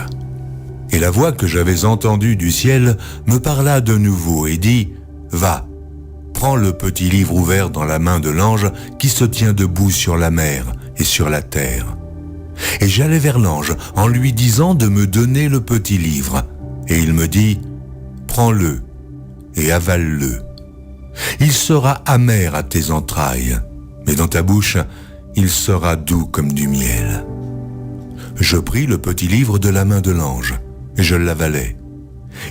Et la voix que j'avais entendue du ciel me parla de nouveau et dit « Va, prends le petit livre ouvert dans la main de l'ange qui se tient debout sur la mer et sur la terre. » Et j'allai vers l'ange en lui disant de me donner le petit livre. Et il me dit « Prends-le et avale-le. Il sera amer à tes entrailles, mais dans ta bouche, il sera doux comme du miel. » Je pris le petit livre de la main de l'ange, et je l'avalai.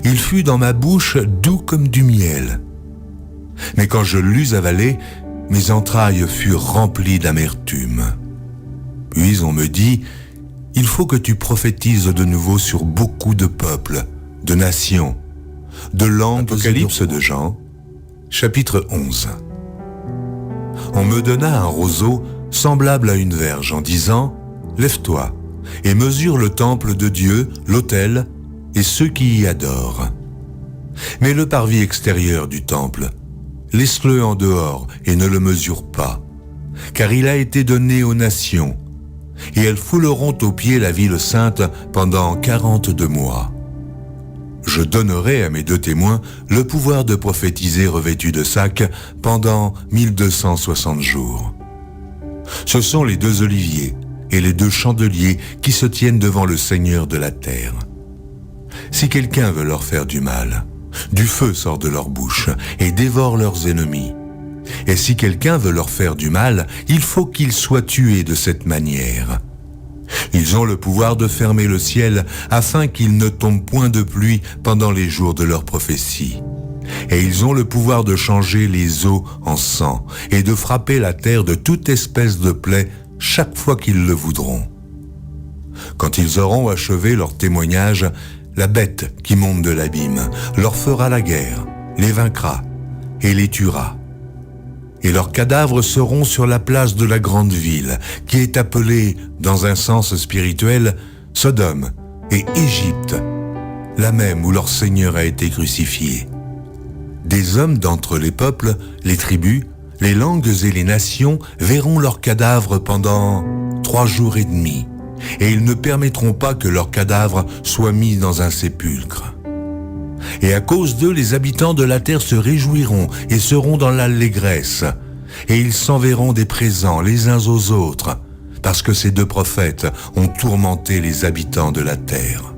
Il fut dans ma bouche doux comme du miel. Mais quand je l'eus avalé, mes entrailles furent remplies d'amertume. Puis on me dit, « Il faut que tu prophétises de nouveau sur beaucoup de peuples, de nations, de langues. » Apocalypse de Jean, chapitre 11. On me donna un roseau semblable à une verge en disant, « Lève-toi et mesure le temple de Dieu, l'autel et ceux qui y adorent. Mais le parvis extérieur du temple, laisse-le en dehors et ne le mesure pas, car il a été donné aux nations, et elles fouleront aux pieds la ville sainte pendant 42 mois. Je donnerai à mes 2 témoins le pouvoir de prophétiser revêtus de sacs pendant 1260 jours. Ce sont les 2 oliviers et les 2 chandeliers qui se tiennent devant le Seigneur de la terre. Si quelqu'un veut leur faire du mal, du feu sort de leur bouche et dévore leurs ennemis. Et si quelqu'un veut leur faire du mal, il faut qu'ils soient tués de cette manière. Ils ont le pouvoir de fermer le ciel afin qu'il ne tombe point de pluie pendant les jours de leur prophétie. Et ils ont le pouvoir de changer les eaux en sang et de frapper la terre de toute espèce de plaie chaque fois qu'ils le voudront. Quand ils auront achevé leur témoignage, la bête qui monte de l'abîme leur fera la guerre, les vaincra et les tuera. Et leurs cadavres seront sur la place de la grande ville, qui est appelée, dans un sens spirituel, Sodome et Égypte, la même où leur Seigneur a été crucifié. Des hommes d'entre les peuples, les tribus, les langues et les nations verront leurs cadavres pendant 3 jours et demi, et ils ne permettront pas que leurs cadavres soient mis dans un sépulcre. Et à cause d'eux, les habitants de la terre se réjouiront et seront dans l'allégresse, et ils s'enverront des présents les uns aux autres, parce que ces deux prophètes ont tourmenté les habitants de la terre.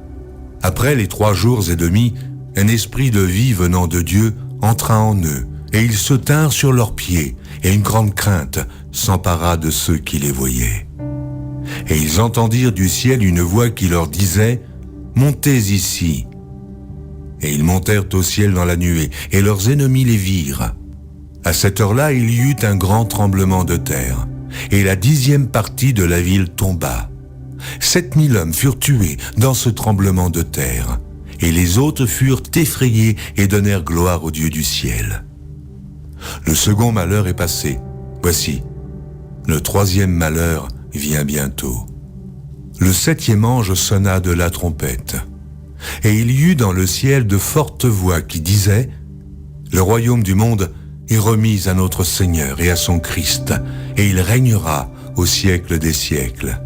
Après les 3 jours et demi, un esprit de vie venant de Dieu entra en eux, et ils se tinrent sur leurs pieds, et une grande crainte s'empara de ceux qui les voyaient. Et ils entendirent du ciel une voix qui leur disait « Montez ici !» Et ils montèrent au ciel dans la nuée, et leurs ennemis les virent. À cette heure-là, il y eut un grand tremblement de terre, et la 10e partie de la ville tomba. 7000 hommes furent tués dans ce tremblement de terre, et les autres furent effrayés et donnèrent gloire au Dieu du ciel. Le second malheur est passé. Voici, le 3e malheur vient bientôt. Le 7e ange sonna de la trompette, et il y eut dans le ciel de fortes voix qui disaient « Le royaume du monde est remis à notre Seigneur et à son Christ, et il régnera au siècle des siècles. »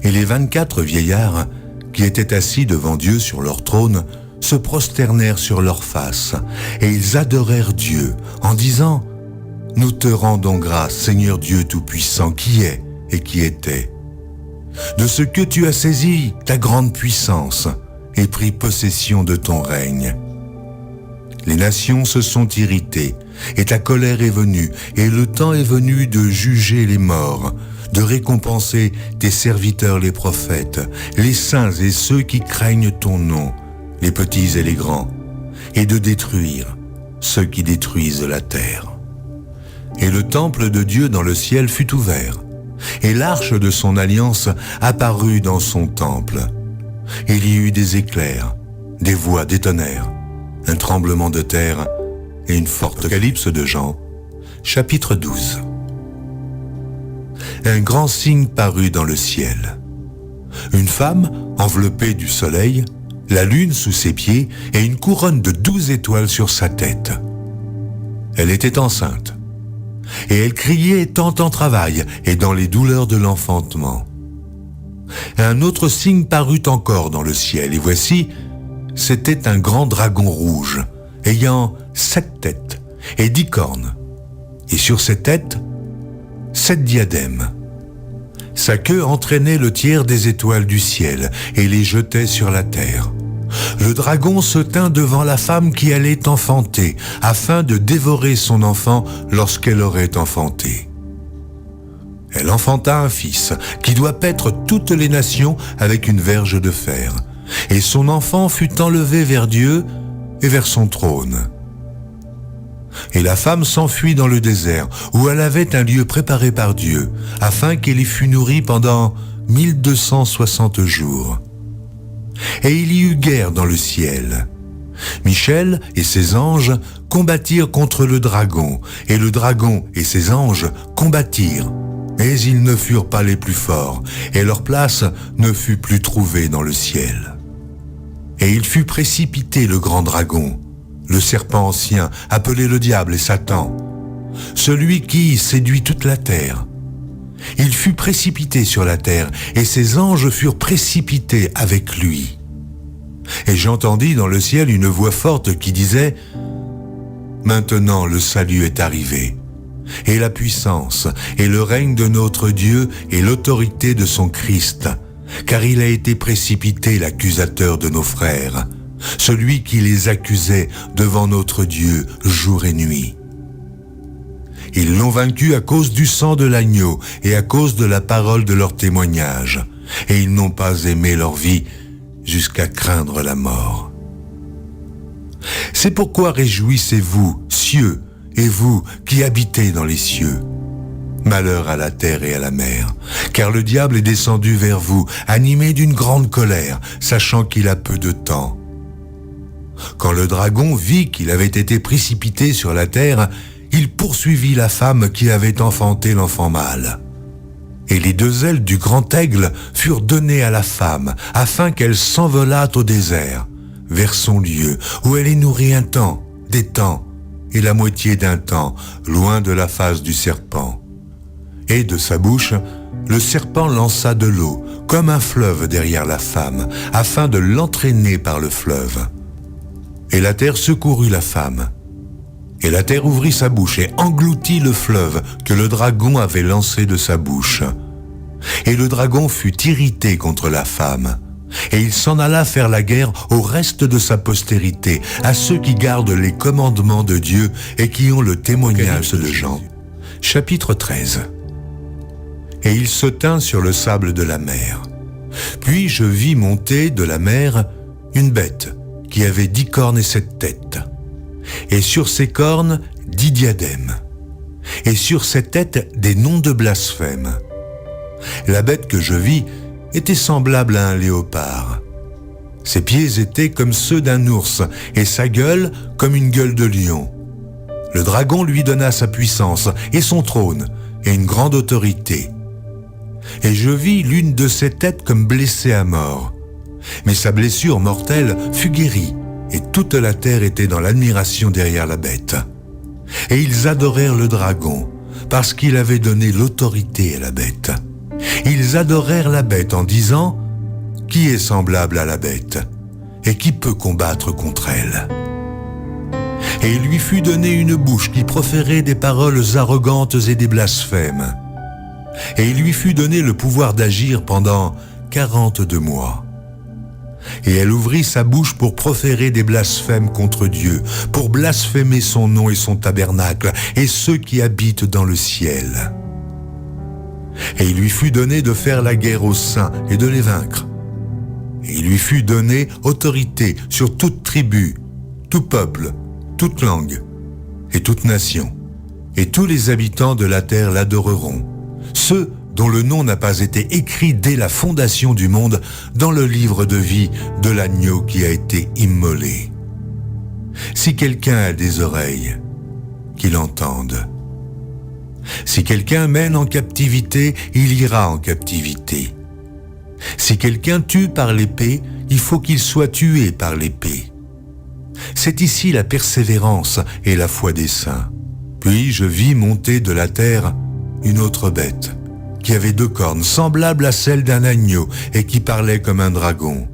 Et les 24 vieillards qui étaient assis devant Dieu sur leur trône se prosternèrent sur leurs faces, et ils adorèrent Dieu en disant « Nous te rendons grâce, Seigneur Dieu Tout-Puissant, qui est et qui était, de ce que tu as saisi ta grande puissance et pris possession de ton règne. Les nations se sont irritées, et ta colère est venue, et le temps est venu de juger les morts, de récompenser tes serviteurs les prophètes, les saints et ceux qui craignent ton nom, les petits et les grands, et de détruire ceux qui détruisent la terre. Et le temple de Dieu dans le ciel fut ouvert, et l'arche de son alliance apparut dans son temple. Il y eut des éclairs, des voix, des tonnerres, un tremblement de terre et une forte apocalypse de Jean, chapitre 12. Un grand signe parut dans le ciel. Une femme enveloppée du soleil, la lune sous ses pieds et une couronne de 12 étoiles sur sa tête. Elle était enceinte, et elle criait étant en travail et dans les douleurs de l'enfantement. Un autre signe parut encore dans le ciel, et voici, c'était un grand dragon rouge, ayant 7 têtes et 10 cornes, et sur ses têtes, 7 diadèmes. Sa queue entraînait le tiers des étoiles du ciel et les jetait sur la terre. Le dragon se tint devant la femme qui allait enfanter, afin de dévorer son enfant lorsqu'elle aurait enfanté. Elle enfanta un fils, qui doit paître toutes les nations avec une verge de fer. Et son enfant fut enlevé vers Dieu et vers son trône. Et la femme s'enfuit dans le désert, où elle avait un lieu préparé par Dieu, afin qu'elle y fût nourrie pendant 1260 jours. Et il y eut guerre dans le ciel. Michel et ses anges combattirent contre le dragon, et le dragon et ses anges combattirent. Mais ils ne furent pas les plus forts, et leur place ne fut plus trouvée dans le ciel. Et il fut précipité le grand dragon, le serpent ancien, appelé le diable et Satan, celui qui séduit toute la terre. Il fut précipité sur la terre, et ses anges furent précipités avec lui. Et j'entendis dans le ciel une voix forte qui disait « Maintenant le salut est arrivé, et la puissance, et le règne de notre Dieu, et l'autorité de son Christ, car il a été précipité l'accusateur de nos frères, celui qui les accusait devant notre Dieu jour et nuit. Ils l'ont vaincu à cause du sang de l'agneau et à cause de la parole de leur témoignage, et ils n'ont pas aimé leur vie jusqu'à craindre la mort. C'est pourquoi réjouissez-vous, cieux, et vous qui habitez dans les cieux. Malheur à la terre et à la mer, car le diable est descendu vers vous, animé d'une grande colère, sachant qu'il a peu de temps. Quand le dragon vit qu'il avait été précipité sur la terre, il poursuivit la femme qui avait enfanté l'enfant mâle. Et les 2 ailes du grand aigle furent données à la femme, afin qu'elle s'envolât au désert, vers son lieu, où elle est nourrie un temps, des temps, et la moitié d'un temps, loin de la face du serpent. Et de sa bouche, le serpent lança de l'eau, comme un fleuve derrière la femme, afin de l'entraîner par le fleuve. Et la terre secourut la femme. Et la terre ouvrit sa bouche et engloutit le fleuve que le dragon avait lancé de sa bouche. Et le dragon fut irrité contre la femme. Et il s'en alla faire la guerre au reste de sa postérité, à ceux qui gardent les commandements de Dieu et qui ont le témoignage de Jean. Chapitre 13. Et il se tint sur le sable de la mer. Puis je vis monter de la mer une bête qui avait 10 cornes et 7 têtes. Et sur ses cornes 10 diadèmes. Et sur ses têtes des noms de blasphème. La bête que je vis était semblable à un léopard. Ses pieds étaient comme ceux d'un ours, et sa gueule comme une gueule de lion. Le dragon lui donna sa puissance, et son trône, et une grande autorité. Et je vis l'une de ses têtes comme blessée à mort. Mais sa blessure mortelle fut guérie, et toute la terre était dans l'admiration derrière la bête. Et ils adorèrent le dragon, parce qu'il avait donné l'autorité à la bête. Ils adorèrent la bête en disant « Qui est semblable à la bête et qui peut combattre contre elle ?» Et il lui fut donné une bouche qui proférait des paroles arrogantes et des blasphèmes. Et il lui fut donné le pouvoir d'agir pendant 42 mois. Et elle ouvrit sa bouche pour proférer des blasphèmes contre Dieu, pour blasphémer son nom et son tabernacle, et ceux qui habitent dans le ciel. Et il lui fut donné de faire la guerre aux saints et de les vaincre. Et il lui fut donné autorité sur toute tribu, tout peuple, toute langue et toute nation. Et tous les habitants de la terre l'adoreront, ceux dont le nom n'a pas été écrit dès la fondation du monde dans le livre de vie de l'agneau qui a été immolé. Si quelqu'un a des oreilles, qu'il entende. Si quelqu'un mène en captivité, il ira en captivité. Si quelqu'un tue par l'épée, il faut qu'il soit tué par l'épée. C'est ici la persévérance et la foi des saints. Puis je vis monter de la terre une autre bête, qui avait 2 cornes, semblables à celles d'un agneau, et qui parlait comme un dragon.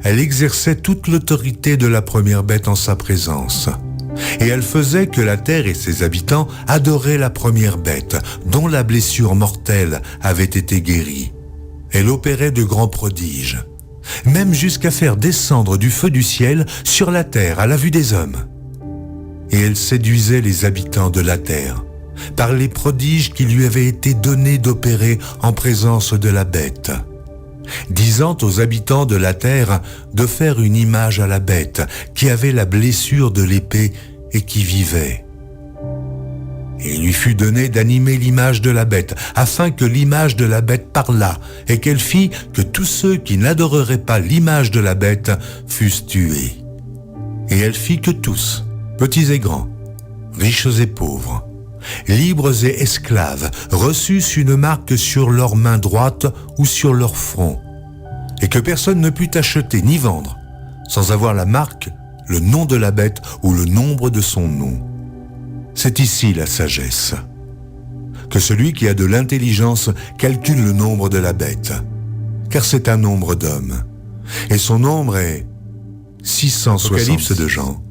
Elle exerçait toute l'autorité de la première bête en sa présence. Et elle faisait que la terre et ses habitants adoraient la première bête, dont la blessure mortelle avait été guérie. Elle opérait de grands prodiges, même jusqu'à faire descendre du feu du ciel sur la terre à la vue des hommes. Et elle séduisait les habitants de la terre, par les prodiges qui lui avaient été donnés d'opérer en présence de la bête, disant aux habitants de la terre de faire une image à la bête qui avait la blessure de l'épée et qui vivait. Et il lui fut donné d'animer l'image de la bête, afin que l'image de la bête parlât, et qu'elle fit que tous ceux qui n'adoreraient pas l'image de la bête fussent tués. Et elle fit que tous, petits et grands, riches et pauvres, libres et esclaves, reçussent une marque sur leur main droite ou sur leur front, et que personne ne put acheter ni vendre, sans avoir la marque, le nom de la bête ou le nombre de son nom. C'est ici la sagesse. Que celui qui a de l'intelligence calcule le nombre de la bête, car c'est un nombre d'hommes, et son nombre est 666. Apocalypse de Jean,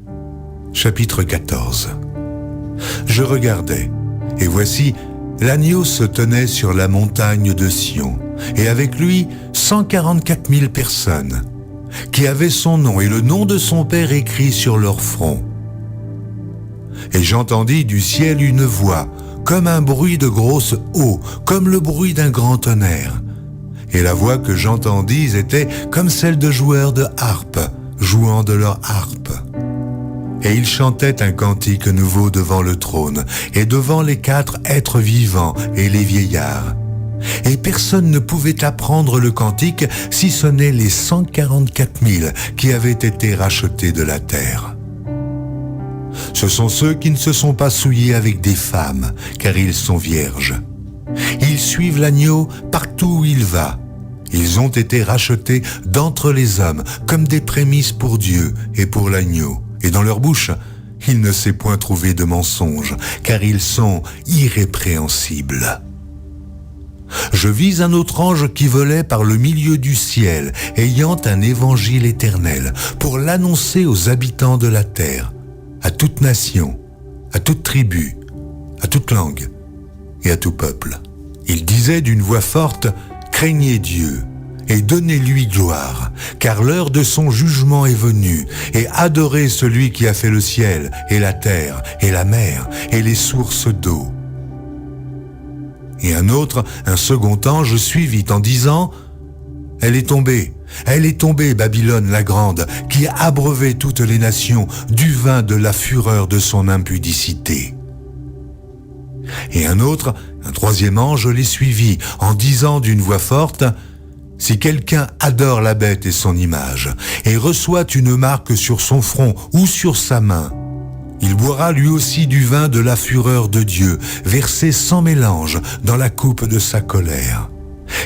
chapitre 14. Je regardais, et voici, l'agneau se tenait sur la montagne de Sion, et avec lui 144 000 personnes, qui avaient son nom et le nom de son Père écrit sur leur front. Et j'entendis du ciel une voix, comme un bruit de grosse eau, comme le bruit d'un grand tonnerre. Et la voix que j'entendis était comme celle de joueurs de harpe, jouant de leur harpe. Et ils chantaient un cantique nouveau devant le trône, et devant les 4 êtres vivants et les vieillards. Et personne ne pouvait apprendre le cantique si ce n'est les 144 000 qui avaient été rachetés de la terre. Ce sont ceux qui ne se sont pas souillés avec des femmes, car ils sont vierges. Ils suivent l'agneau partout où il va. Ils ont été rachetés d'entre les hommes, comme des prémices pour Dieu et pour l'agneau. Et dans leur bouche, il ne s'est point trouvé de mensonge, car ils sont irrépréhensibles. Je vis un autre ange qui volait par le milieu du ciel, ayant un évangile éternel, pour l'annoncer aux habitants de la terre, à toute nation, à toute tribu, à toute langue et à tout peuple. Il disait d'une voix forte, « Craignez Dieu et donnez-lui gloire, car l'heure de son jugement est venue, et adorez celui qui a fait le ciel et la terre et la mer et les sources d'eau. » Et un autre, un second ange, suivit en disant, « Elle est tombée, Babylone la grande, qui a abreuvé toutes les nations du vin de la fureur de son impudicité. » Et un autre, un troisième ange, les suivit en disant d'une voix forte, « Si quelqu'un adore la bête et son image, et reçoit une marque sur son front ou sur sa main, il boira lui aussi du vin de la fureur de Dieu, versé sans mélange dans la coupe de sa colère.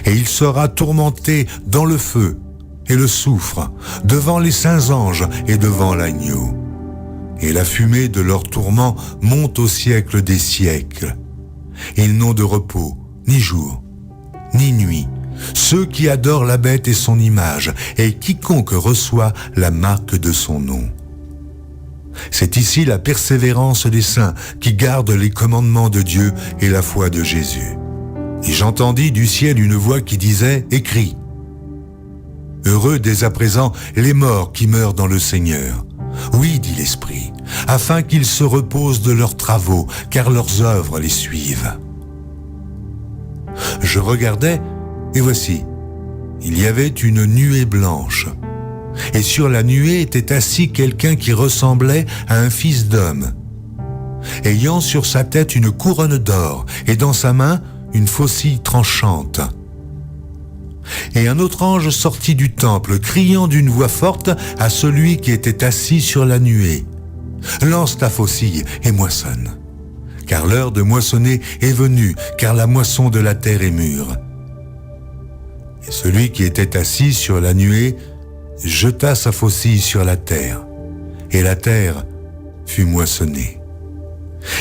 Et il sera tourmenté dans le feu et le soufre, devant les saints anges et devant l'agneau. Et la fumée de leur tourment monte au siècle des siècles. Ils n'ont de repos, ni jour, ni nuit, ceux qui adorent la bête et son image, et quiconque reçoit la marque de son nom. C'est ici la persévérance des saints qui gardent les commandements de Dieu et la foi de Jésus. Et j'entendis du ciel une voix qui disait « Écris ! Heureux dès à présent les morts qui meurent dans le Seigneur. Oui, dit l'Esprit, afin qu'ils se reposent de leurs travaux, car leurs œuvres les suivent. » Je regardais, et voici, il y avait une nuée blanche. Et sur la nuée était assis quelqu'un qui ressemblait à un fils d'homme, ayant sur sa tête une couronne d'or, et dans sa main une faucille tranchante. Et un autre ange sortit du temple, criant d'une voix forte à celui qui était assis sur la nuée, « Lance ta faucille et moissonne, car l'heure de moissonner est venue, car la moisson de la terre est mûre. » Et celui qui était assis sur la nuée jeta sa faucille sur la terre, et la terre fut moissonnée.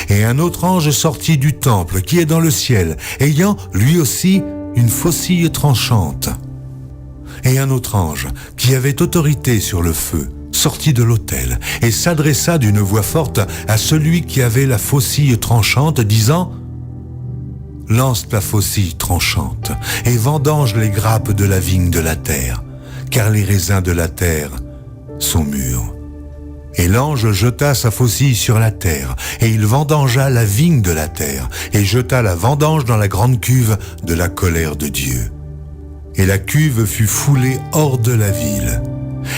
Et un autre ange sortit du temple qui est dans le ciel, ayant lui aussi une faucille tranchante. Et un autre ange, qui avait autorité sur le feu, sortit de l'autel et s'adressa d'une voix forte à celui qui avait la faucille tranchante, disant « Lance ta faucille tranchante et vendange les grappes de la vigne de la terre, car les raisins de la terre sont mûrs. » Et l'ange jeta sa faucille sur la terre, et il vendangea la vigne de la terre, et jeta la vendange dans la grande cuve de la colère de Dieu. Et la cuve fut foulée hors de la ville,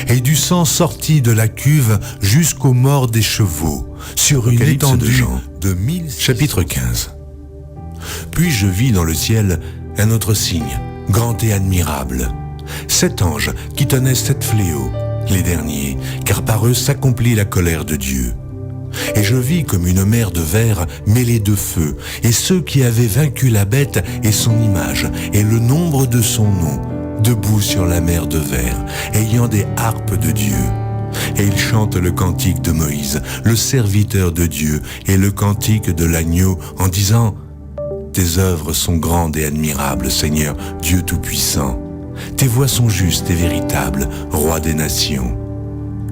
et du sang sortit de la cuve jusqu'aux morts des chevaux, sur une étendue de 1600. Chapitre 15. Puis je vis dans le ciel un autre signe, grand et admirable, 7 anges qui tenaient 7 fléaux, les derniers, car par eux s'accomplit la colère de Dieu. Et je vis comme une mer de verre mêlée de feu, et ceux qui avaient vaincu la bête et son image, et le nombre de son nom, debout sur la mer de verre, ayant des harpes de Dieu. Et ils chantent le cantique de Moïse, le serviteur de Dieu, et le cantique de l'agneau, en disant « Tes œuvres sont grandes et admirables, Seigneur, Dieu Tout-Puissant. Tes voies sont justes et véritables, Roi des nations.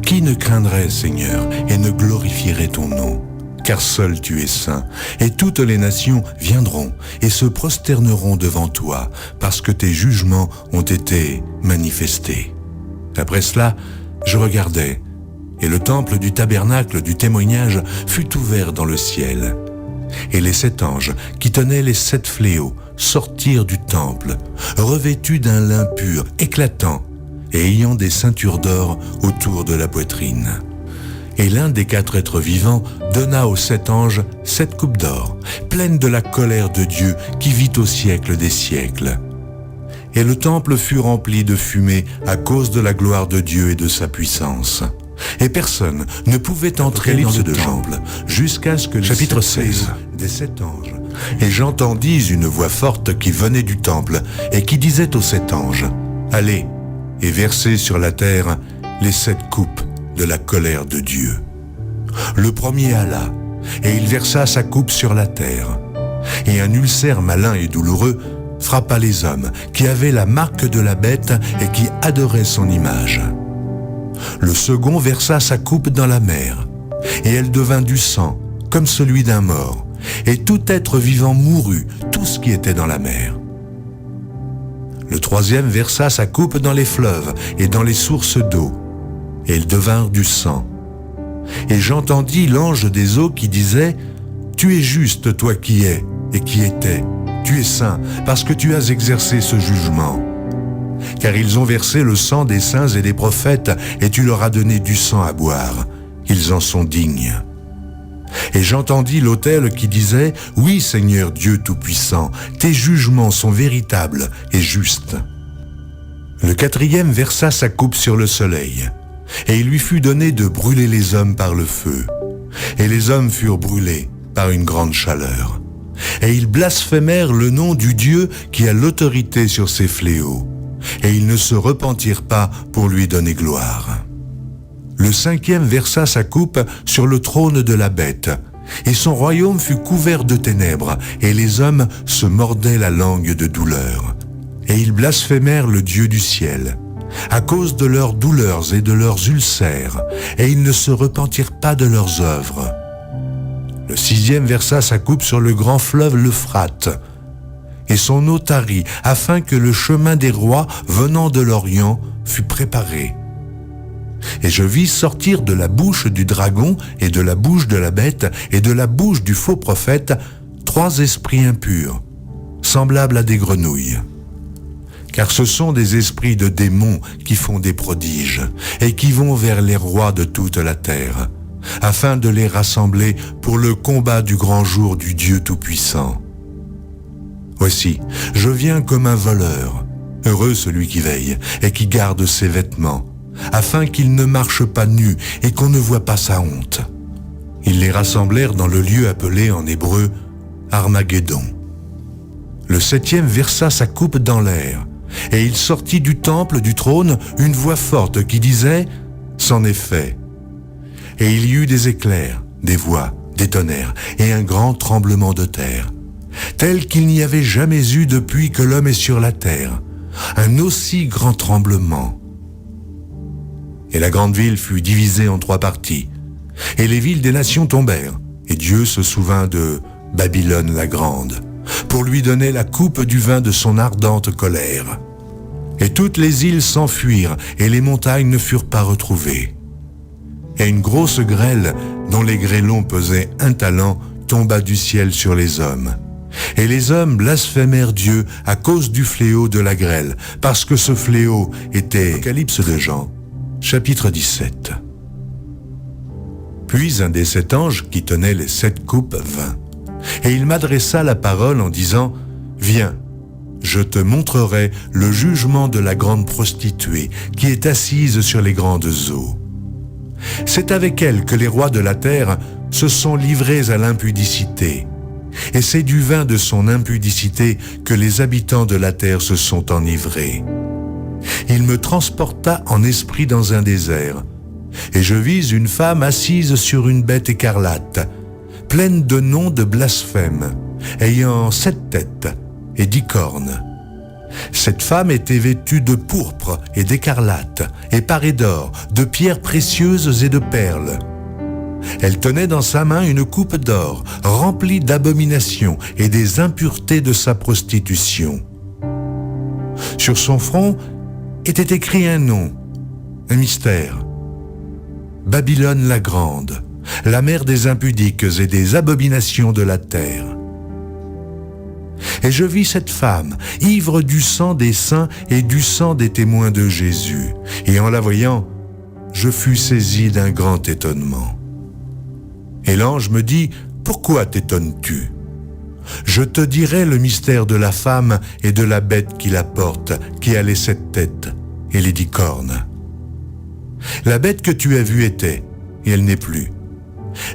Qui ne craindrait, Seigneur, et ne glorifierait ton nom? Car seul tu es saint, et toutes les nations viendront et se prosterneront devant toi, parce que tes jugements ont été manifestés. » Après cela, je regardais, et le temple du tabernacle du témoignage fut ouvert dans le ciel. Et les 7 anges qui tenaient les 7 fléaux sortirent du temple, revêtus d'un lin pur, éclatant, et ayant des ceintures d'or autour de la poitrine. Et l'un des 4 êtres vivants donna aux 7 anges 7 coupes d'or, pleines de la colère de Dieu qui vit au siècle des siècles. Et le temple fut rempli de fumée à cause de la gloire de Dieu et de sa puissance. Et personne ne pouvait entrer dans le temple jusqu'à ce que les Chapitre 7 16. fléaux des 7 anges. Et j'entendis une voix forte qui venait du temple et qui disait aux 7 anges, « Allez et versez sur la terre les 7 coupes de la colère de Dieu. » Le premier alla, et il versa sa coupe sur la terre. Et un ulcère malin et douloureux frappa les hommes qui avaient la marque de la bête et qui adoraient son image. Le second versa sa coupe dans la mer, et elle devint du sang, comme celui d'un mort, et tout être vivant mourut, tout ce qui était dans la mer. Le troisième versa sa coupe dans les fleuves et dans les sources d'eau, et ils devinrent du sang. Et j'entendis l'ange des eaux qui disait « Tu es juste, toi qui es et qui étais, tu es saint, parce que tu as exercé ce jugement. Car ils ont versé le sang des saints et des prophètes, et tu leur as donné du sang à boire. Ils en sont dignes. » Et j'entendis l'autel qui disait « Oui, Seigneur Dieu Tout-Puissant, tes jugements sont véritables et justes. » Le quatrième versa sa coupe sur le soleil, et il lui fut donné de brûler les hommes par le feu. Et les hommes furent brûlés par une grande chaleur. Et ils blasphémèrent le nom du Dieu qui a l'autorité sur ces fléaux. Et ils ne se repentirent pas pour lui donner gloire. Le cinquième versa sa coupe sur le trône de la bête, et son royaume fut couvert de ténèbres, et les hommes se mordaient la langue de douleur. Et ils blasphémèrent le Dieu du ciel, à cause de leurs douleurs et de leurs ulcères, et ils ne se repentirent pas de leurs œuvres. Le sixième versa sa coupe sur le grand fleuve l'Euphrate, et son eau tarit, afin que le chemin des rois venant de l'Orient fût préparé. Et je vis sortir de la bouche du dragon et de la bouche de la bête et de la bouche du faux prophète 3 esprits impurs, semblables à des grenouilles. Car ce sont des esprits de démons qui font des prodiges et qui vont vers les rois de toute la terre, afin de les rassembler pour le combat du grand jour du Dieu Tout-Puissant. Voici, je viens comme un voleur, heureux celui qui veille et qui garde ses vêtements, afin qu'il ne marche pas nu et qu'on ne voit pas sa honte. Ils les rassemblèrent dans le lieu appelé en hébreu Armageddon. Le septième versa sa coupe dans l'air, et il sortit du temple du trône une voix forte qui disait « C'en est fait ». Et il y eut des éclairs, des voix, des tonnerres et un grand tremblement de terre, tel qu'il n'y avait jamais eu depuis que l'homme est sur la terre, un aussi grand tremblement. Et la grande ville fut divisée en 3 parties, et les villes des nations tombèrent, et Dieu se souvint de Babylone la grande, pour lui donner la coupe du vin de son ardente colère. Et toutes les îles s'enfuirent, et les montagnes ne furent pas retrouvées. Et une grosse grêle, dont les grêlons pesaient 1 talent, tomba du ciel sur les hommes. Et les hommes blasphémèrent Dieu à cause du fléau de la grêle, parce que ce fléau était Apocalypse de Jean, chapitre 17. Puis un des 7 anges qui tenait les 7 coupes vint, et il m'adressa la parole en disant « Viens, je te montrerai le jugement de la grande prostituée qui est assise sur les grandes eaux. C'est avec elle que les rois de la terre se sont livrés à l'impudicité, et c'est du vin de son impudicité que les habitants de la terre se sont enivrés. Il me transporta en esprit dans un désert, et je vis une femme assise sur une bête écarlate, pleine de noms de blasphème, ayant 7 têtes et 10 cornes. Cette femme était vêtue de pourpre et d'écarlate, et parée d'or, de pierres précieuses et de perles. Elle tenait dans sa main une coupe d'or, remplie d'abominations et des impuretés de sa prostitution. Sur son front était écrit un nom, un mystère. Babylone la grande, la mère des impudiques et des abominations de la terre. Et je vis cette femme, ivre du sang des saints et du sang des témoins de Jésus. Et en la voyant, je fus saisi d'un grand étonnement. Et l'ange me dit, « Pourquoi t'étonnes-tu ? Je te dirai le mystère de la femme et de la bête qui la porte, qui a les 7 têtes et les 10 cornes. La bête que tu as vue était, et elle n'est plus.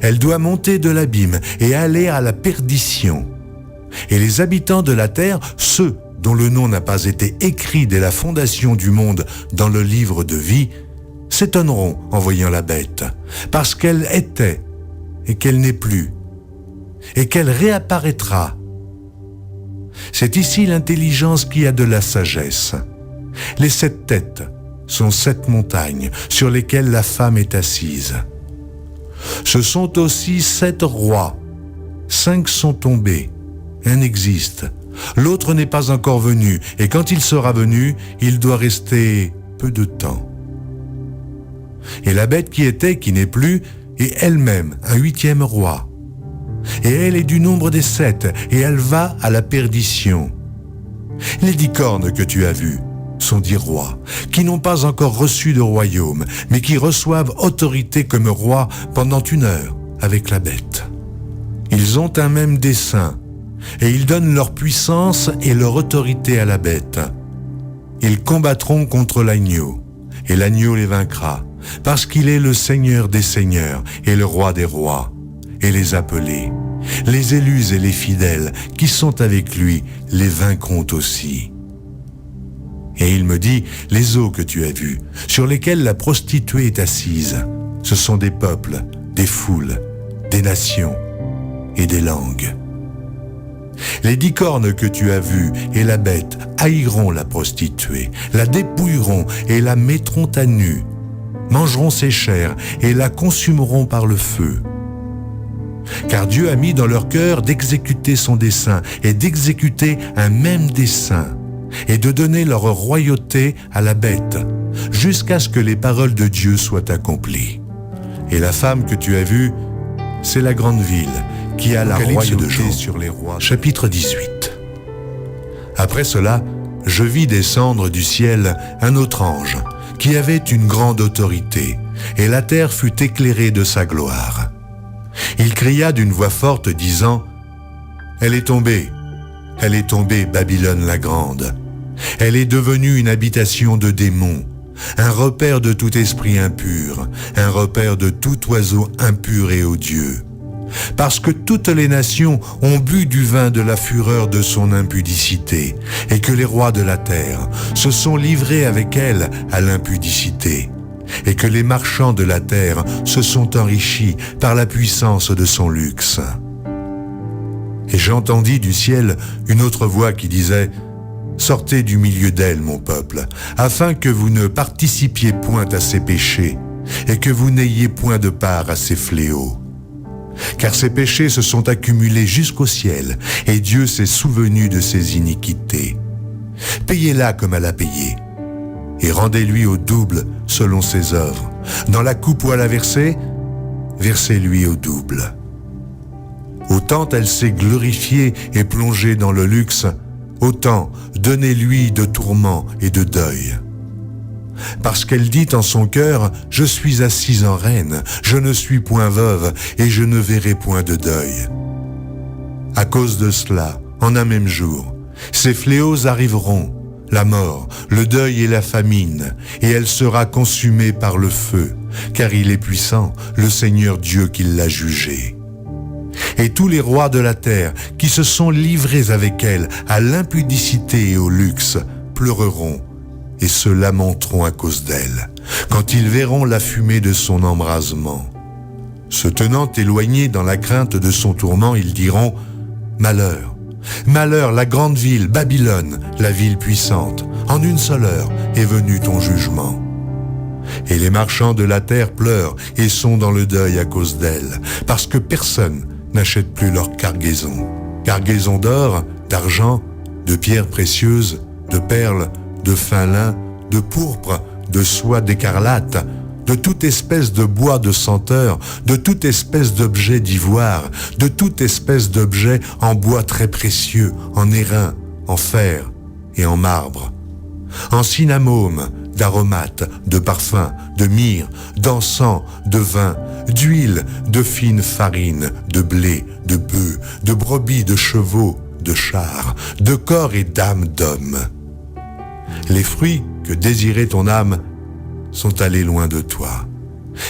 Elle doit monter de l'abîme et aller à la perdition. Et les habitants de la terre, ceux dont le nom n'a pas été écrit dès la fondation du monde dans le livre de vie, s'étonneront en voyant la bête, parce qu'elle était et qu'elle n'est plus, et qu'elle réapparaîtra. C'est ici l'intelligence qui a de la sagesse. Les 7 têtes sont 7 montagnes sur lesquelles la femme est assise. Ce sont aussi 7 rois. 5 sont tombés, un existe, l'autre n'est pas encore venu, et quand il sera venu, il doit rester peu de temps. Et la bête qui était, qui n'est plus, est elle-même un 8e roi. Et elle est du nombre des 7, et elle va à la perdition. Les 10 cornes que tu as vues sont 10 rois, qui n'ont pas encore reçu de royaume, mais qui reçoivent autorité comme rois pendant 1 heure avec la bête. Ils ont un même dessein, et ils donnent leur puissance et leur autorité à la bête. Ils combattront contre l'agneau, et l'agneau les vaincra, parce qu'il est le Seigneur des seigneurs et le Roi des rois, et les appelés, les élus et les fidèles qui sont avec lui les vaincront aussi. Et il me dit, les eaux que tu as vues, sur lesquelles la prostituée est assise, ce sont des peuples, des foules, des nations et des langues. Les 10 cornes que tu as vues et la bête haïront la prostituée, la dépouilleront et la mettront à nu, mangeront ses chairs et la consumeront par le feu. Car Dieu a mis dans leur cœur d'exécuter son dessein et d'exécuter un même dessein et de donner leur royauté à la bête jusqu'à ce que les paroles de Dieu soient accomplies. Et la femme que tu as vue, c'est la grande ville qui a la royauté sur les rois. Chapitre 18. Après cela, je vis descendre du ciel un autre ange qui avait une grande autorité, et la terre fut éclairée de sa gloire. Il cria d'une voix forte, disant « Elle est tombée, Babylone la grande. Elle est devenue une habitation de démons, un repère de tout esprit impur, un repère de tout oiseau impur et odieux. Parce que toutes les nations ont bu du vin de la fureur de son impudicité, et que les rois de la terre se sont livrés avec elle à l'impudicité, et que les marchands de la terre se sont enrichis par la puissance de son luxe. Et j'entendis du ciel une autre voix qui disait « Sortez du milieu d'elle, mon peuple, afin que vous ne participiez point à ses péchés, et que vous n'ayez point de part à ses fléaux. Car ses péchés se sont accumulés jusqu'au ciel, et Dieu s'est souvenu de ses iniquités. Payez-la comme elle a payé, et rendez-lui au double selon ses œuvres. Dans la coupe où elle a versé, versez-lui au double. Autant elle s'est glorifiée et plongée dans le luxe, autant donnez-lui de tourments et de deuil. Parce qu'elle dit en son cœur, « Je suis assise en reine, je ne suis point veuve, et je ne verrai point de deuil. » À cause de cela, en un même jour, ces fléaux arriveront, la mort, le deuil et la famine, et elle sera consumée par le feu, car il est puissant, le Seigneur Dieu qui l'a jugée. Et tous les rois de la terre qui se sont livrés avec elle à l'impudicité et au luxe pleureront et se lamenteront à cause d'elle, quand ils verront la fumée de son embrasement. Se tenant éloignés dans la crainte de son tourment, ils diront « Malheur, malheur, la grande ville, Babylone, la ville puissante, en une seule heure est venu ton jugement. » Et les marchands de la terre pleurent et sont dans le deuil à cause d'elle, parce que personne n'achète plus leur cargaison. Cargaison d'or, d'argent, de pierres précieuses, de perles, de fin lin, de pourpre, de soie d'écarlate, de toute espèce de bois de senteur, de toute espèce d'objet d'ivoire, de toute espèce d'objet en bois très précieux, en airain, en fer et en marbre, en cinnamome, d'aromates, de parfums, de myrrhe, d'encens, de vin, d'huile, de fine farine, de blé, de bœufs, de brebis, de chevaux, de chars, de corps et d'âmes d'hommes. Les fruits que désirait ton âme sont allés loin de toi,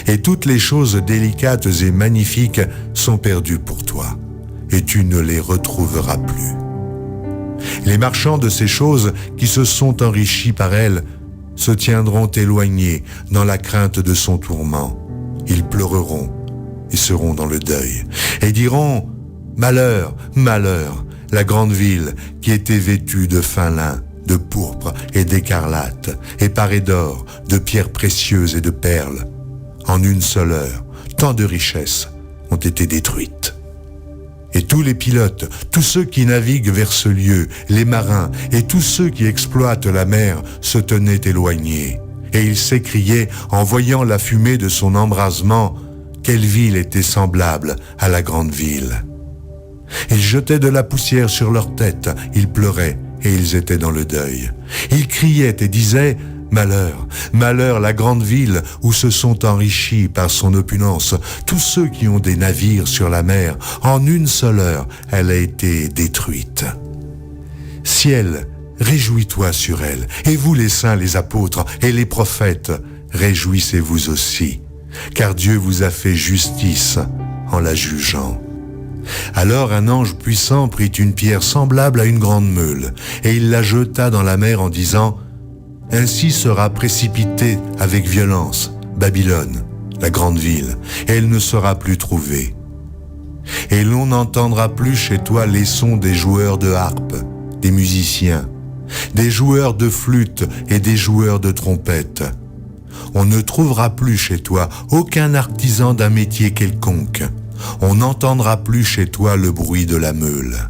et toutes les choses délicates et magnifiques sont perdues pour toi, et tu ne les retrouveras plus. Les marchands de ces choses qui se sont enrichis par elle se tiendront éloignés dans la crainte de son tourment. Ils pleureront et seront dans le deuil, et diront « Malheur, malheur, la grande ville qui était vêtue de fin lin, de pourpre et d'écarlate, et parée d'or, de pierres précieuses et de perles. En une seule heure, tant de richesses ont été détruites. » Et tous les pilotes, tous ceux qui naviguent vers ce lieu, les marins et tous ceux qui exploitent la mer se tenaient éloignés. Et ils s'écriaient en voyant la fumée de son embrasement, quelle ville était semblable à la grande ville. Ils jetaient de la poussière sur leurs têtes, ils pleuraient et ils étaient dans le deuil. Ils criaient et disaient « Malheur, malheur, la grande ville où se sont enrichis par son opulence tous ceux qui ont des navires sur la mer. En une seule heure, elle a été détruite. Ciel, réjouis-toi sur elle, et vous les saints, les apôtres et les prophètes, réjouissez-vous aussi, car Dieu vous a fait justice en la jugeant. » Alors un ange puissant prit une pierre semblable à une grande meule, et il la jeta dans la mer en disant « Ainsi sera précipitée avec violence Babylone, la grande ville, et elle ne sera plus trouvée. Et l'on n'entendra plus chez toi les sons des joueurs de harpe, des musiciens, des joueurs de flûte et des joueurs de trompette. On ne trouvera plus chez toi aucun artisan d'un métier quelconque. On n'entendra plus chez toi le bruit de la meule.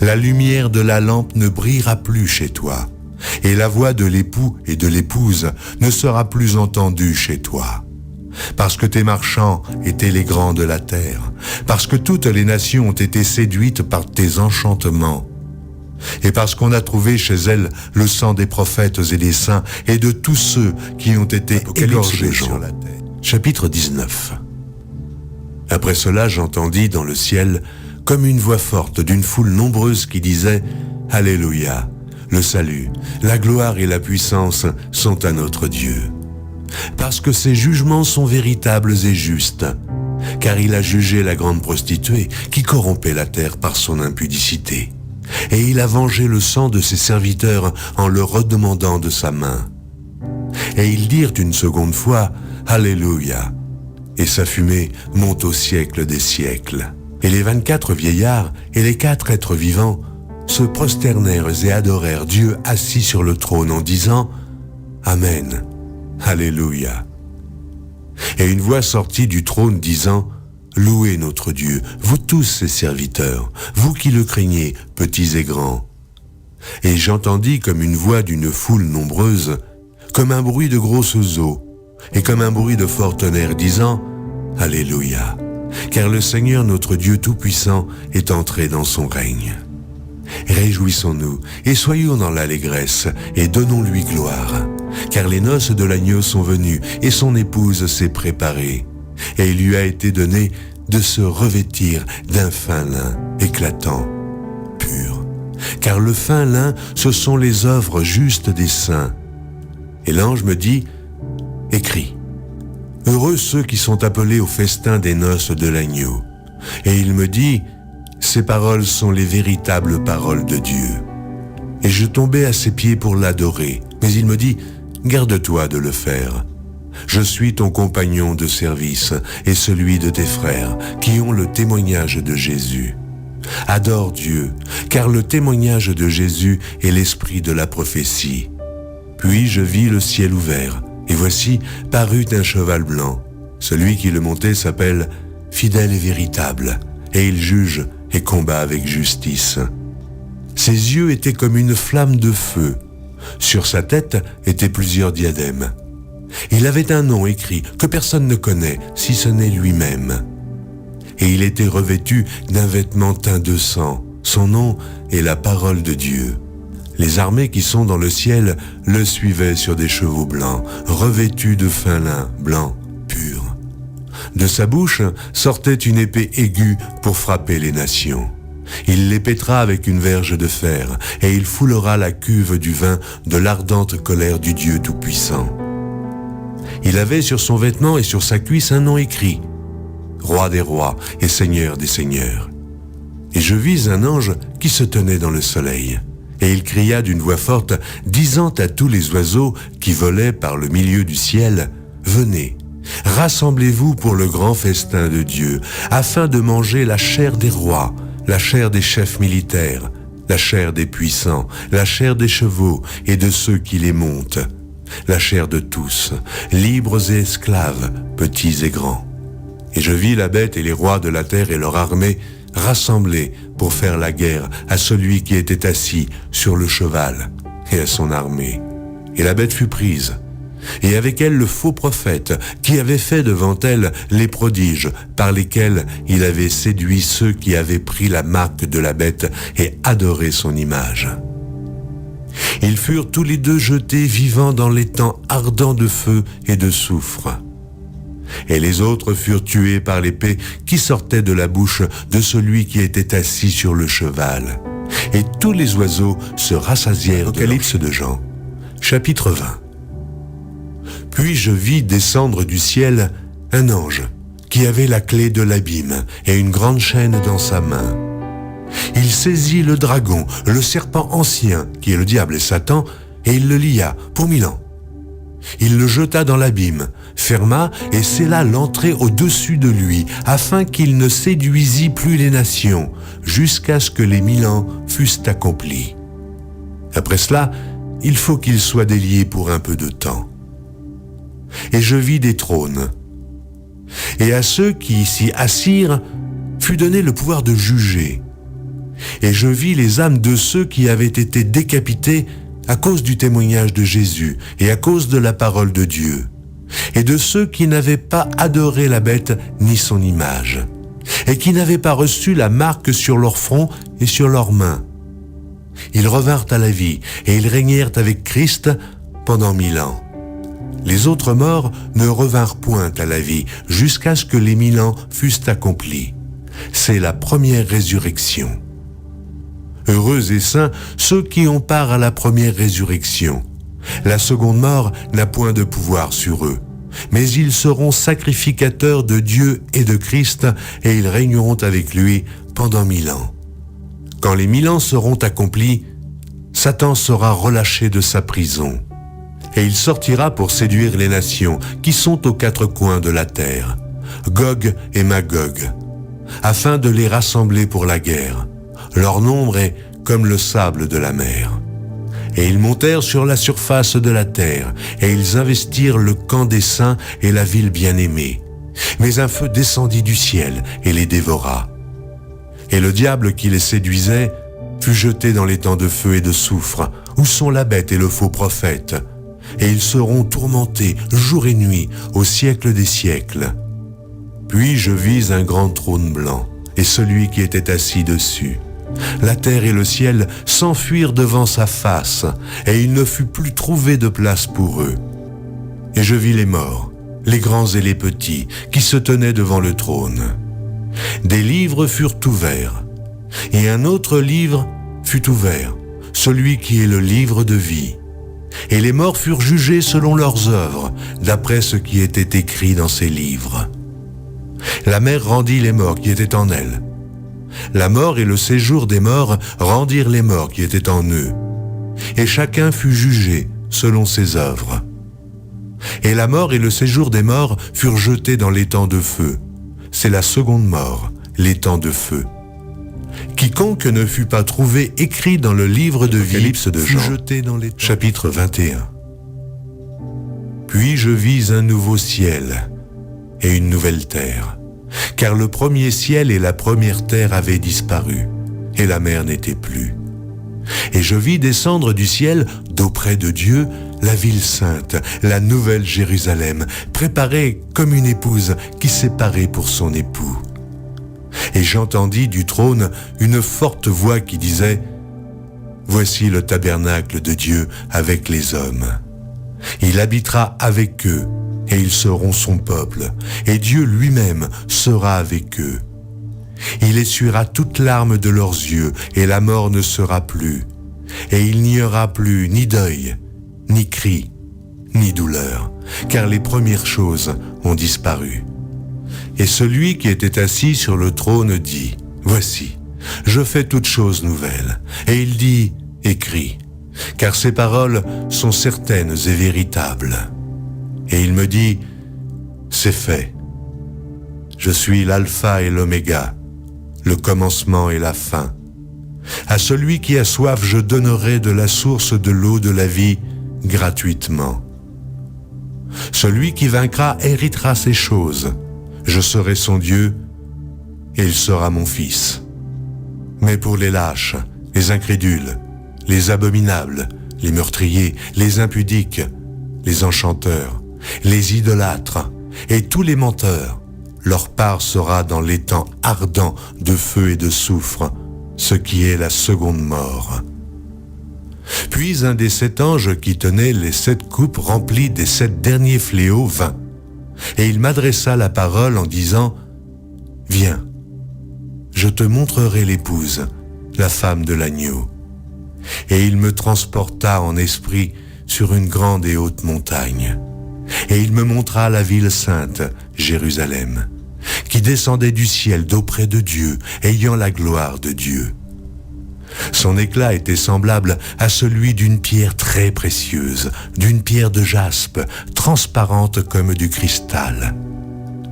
La lumière de la lampe ne brillera plus chez toi. Et la voix de l'époux et de l'épouse ne sera plus entendue chez toi. Parce que tes marchands étaient les grands de la terre, parce que toutes les nations ont été séduites par tes enchantements, et parce qu'on a trouvé chez elles le sang des prophètes et des saints et de tous ceux qui ont été égorgés sur la terre. Chapitre 19. Après cela, j'entendis dans le ciel comme une voix forte d'une foule nombreuse qui disait « Alléluia ! Le salut, la gloire et la puissance sont à notre Dieu. Parce que ses jugements sont véritables et justes, car il a jugé la grande prostituée qui corrompait la terre par son impudicité. Et il a vengé le sang de ses serviteurs en le redemandant de sa main. Et ils dirent une seconde fois « Alléluia !» Et sa fumée monte au siècle des siècles. Et les 24 vieillards et les 4 êtres vivants se prosternèrent et adorèrent Dieu assis sur le trône en disant « Amen, Alléluia ». Et une voix sortit du trône disant « Louez notre Dieu, vous tous ses serviteurs, vous qui le craignez, petits et grands. » Et j'entendis comme une voix d'une foule nombreuse, comme un bruit de grosses eaux, et comme un bruit de fort tonnerre disant « Alléluia », car le Seigneur notre Dieu Tout-Puissant est entré dans son règne. Réjouissons-nous et soyons dans l'allégresse et donnons-lui gloire, car les noces de l'agneau sont venues et son épouse s'est préparée, et il lui a été donné de se revêtir d'un fin lin éclatant, pur, car le fin lin, ce sont les œuvres justes des saints. Et l'ange me dit, écris, heureux ceux qui sont appelés au festin des noces de l'agneau. Et il me dit, ces paroles sont les véritables paroles de Dieu. Et je tombai à ses pieds pour l'adorer. Mais il me dit, garde-toi de le faire. Je suis ton compagnon de service et celui de tes frères qui ont le témoignage de Jésus. Adore Dieu, car le témoignage de Jésus est l'esprit de la prophétie. Puis je vis le ciel ouvert, et voici parut un cheval blanc. Celui qui le montait s'appelle Fidèle et Véritable, et il juge et combat avec justice. Ses yeux étaient comme une flamme de feu. Sur sa tête étaient plusieurs diadèmes. Il avait un nom écrit que personne ne connaît, si ce n'est lui-même. Et il était revêtu d'un vêtement teint de sang. Son nom est la parole de Dieu. Les armées qui sont dans le ciel le suivaient sur des chevaux blancs, revêtus de fin lin blanc, pur. De sa bouche sortait une épée aiguë pour frapper les nations. Il les pètera avec une verge de fer, et il foulera la cuve du vin de l'ardente colère du Dieu Tout-Puissant. Il avait sur son vêtement et sur sa cuisse un nom écrit, Roi des rois et Seigneur des seigneurs. Et je vis un ange qui se tenait dans le soleil. Et il cria d'une voix forte, disant à tous les oiseaux qui volaient par le milieu du ciel, « Venez, rassemblez-vous pour le grand festin de Dieu, afin de manger la chair des rois, la chair des chefs militaires, la chair des puissants, la chair des chevaux et de ceux qui les montent, la chair de tous, libres et esclaves, petits et grands. Et je vis la bête et les rois de la terre et leur armée rassemblés pour faire la guerre à celui qui était assis sur le cheval et à son armée. Et la bête fut prise, et avec elle le faux prophète qui avait fait devant elle les prodiges par lesquels il avait séduit ceux qui avaient pris la marque de la bête et adoré son image. Ils furent tous les deux jetés vivants dans l'étang ardent de feu et de soufre. Et les autres furent tués par l'épée qui sortait de la bouche de celui qui était assis sur le cheval. Et tous les oiseaux se rassasièrent. Apocalypse de Jean, chapitre 20. Puis je vis descendre du ciel un ange qui avait la clé de l'abîme et une grande chaîne dans sa main. Il saisit le dragon, le serpent ancien, qui est le diable et Satan, et il le lia pour 1000 ans. Il le jeta dans l'abîme, ferma et scella l'entrée au-dessus de lui, afin qu'il ne séduisît plus les nations, jusqu'à ce que les 1000 ans fussent accomplis. Après cela, il faut qu'il soit délié pour un peu de temps. Et je vis des trônes, et à ceux qui s'y assirent fut donné le pouvoir de juger. Et je vis les âmes de ceux qui avaient été décapités à cause du témoignage de Jésus et à cause de la parole de Dieu, et de ceux qui n'avaient pas adoré la bête ni son image, et qui n'avaient pas reçu la marque sur leur front et sur leurs mains. Ils revinrent à la vie, et ils régnèrent avec Christ pendant 1000 ans. Les autres morts ne revinrent point à la vie, jusqu'à ce que les 1000 ans fussent accomplis. C'est la première résurrection. Heureux et saints ceux qui ont part à la première résurrection. La seconde mort n'a point de pouvoir sur eux, mais ils seront sacrificateurs de Dieu et de Christ, et ils régneront avec lui pendant 1000 ans. Quand les 1000 ans seront accomplis, Satan sera relâché de sa prison, et il sortira pour séduire les nations qui sont aux 4 coins de la terre, Gog et Magog, afin de les rassembler pour la guerre. Leur nombre est comme le sable de la mer. Et ils montèrent sur la surface de la terre, et ils investirent le camp des saints et la ville bien-aimée. Mais un feu descendit du ciel et les dévora. Et le diable qui les séduisait fut jeté dans l'étang de feu et de soufre, où sont la bête et le faux prophète. Et ils seront tourmentés jour et nuit au siècle des siècles. Puis je vis un grand trône blanc, et celui qui était assis dessus. La terre et le ciel s'enfuirent devant sa face, et il ne fut plus trouvé de place pour eux. Et je vis les morts, les grands et les petits, qui se tenaient devant le trône. Des livres furent ouverts, et un autre livre fut ouvert, celui qui est le livre de vie. Et les morts furent jugés selon leurs œuvres, d'après ce qui était écrit dans ces livres. La mer rendit les morts qui étaient en elle. La mort et le séjour des morts rendirent les morts qui étaient en eux. Et chacun fut jugé selon ses œuvres. Et la mort et le séjour des morts furent jetés dans l'étang de feu. C'est la seconde mort, l'étang de feu. Quiconque ne fut pas trouvé écrit dans le livre de vie Apocalypse de Jean, fut jeté dans l'étang. chapitre 21. Puis je vis un nouveau ciel et une nouvelle terre. Car le premier ciel et la première terre avaient disparu, et la mer n'était plus. Et je vis descendre du ciel, d'auprès de Dieu, la ville sainte, la nouvelle Jérusalem, préparée comme une épouse qui s'est parée pour son époux. Et j'entendis du trône une forte voix qui disait « Voici le tabernacle de Dieu avec les hommes. Il habitera avec eux, et ils seront son peuple, et Dieu lui-même sera avec eux. Il essuiera toute larme de leurs yeux, et la mort ne sera plus. Et il n'y aura plus ni deuil, ni cri, ni douleur, car les premières choses ont disparu. Et celui qui était assis sur le trône dit, « Voici, je fais toutes choses nouvelles. » Et il dit, « Écris, car ces paroles sont certaines et véritables. » Et il me dit, « c'est fait. Je suis l'alpha et l'oméga, le commencement et la fin. À celui qui a soif, je donnerai de la source de l'eau de la vie gratuitement. Celui qui vaincra héritera ces choses. Je serai son Dieu et il sera mon fils. Mais pour les lâches, les incrédules, les abominables, les meurtriers, les impudiques, les enchanteurs, les idolâtres et tous les menteurs, leur part sera dans l'étang ardent de feu et de soufre, ce qui est la seconde mort. Puis un des 7 anges qui tenaient les 7 coupes remplies des 7 derniers fléaux vint, et il m'adressa la parole en disant « Viens, je te montrerai l'épouse, la femme de l'agneau. » Et il me transporta en esprit sur une grande et haute montagne. Et il me montra la ville sainte, Jérusalem, qui descendait du ciel d'auprès de Dieu, ayant la gloire de Dieu. Son éclat était semblable à celui d'une pierre très précieuse, d'une pierre de jaspe, transparente comme du cristal.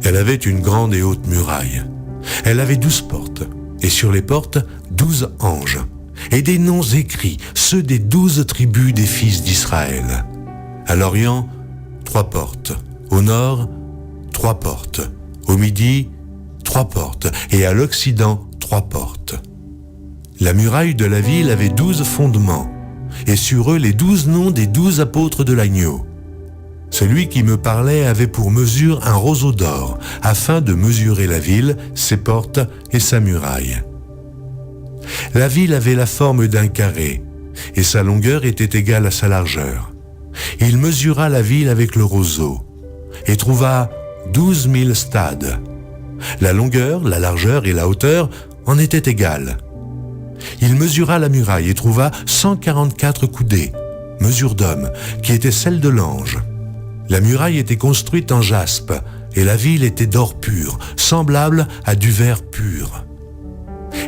Elle avait une grande et haute muraille. Elle avait 12 portes, et sur les portes, 12 anges, et des noms écrits, ceux des 12 tribus des fils d'Israël. À l'Orient, 3 portes. Au nord, 3 portes. Au midi, 3 portes. Et à l'Occident, 3 portes. La muraille de la ville avait 12 fondements, et sur eux les 12 noms des 12 apôtres de l'agneau. Celui qui me parlait avait pour mesure un roseau d'or, afin de mesurer la ville, ses portes et sa muraille. La ville avait la forme d'un carré, et sa longueur était égale à sa largeur. Il mesura la ville avec le roseau, et trouva 12 000 stades. La longueur, la largeur et la hauteur en étaient égales. Il mesura la muraille et trouva 144 coudées, mesure d'homme, qui était celle de l'ange. La muraille était construite en jaspe, et la ville était d'or pur, semblable à du verre pur.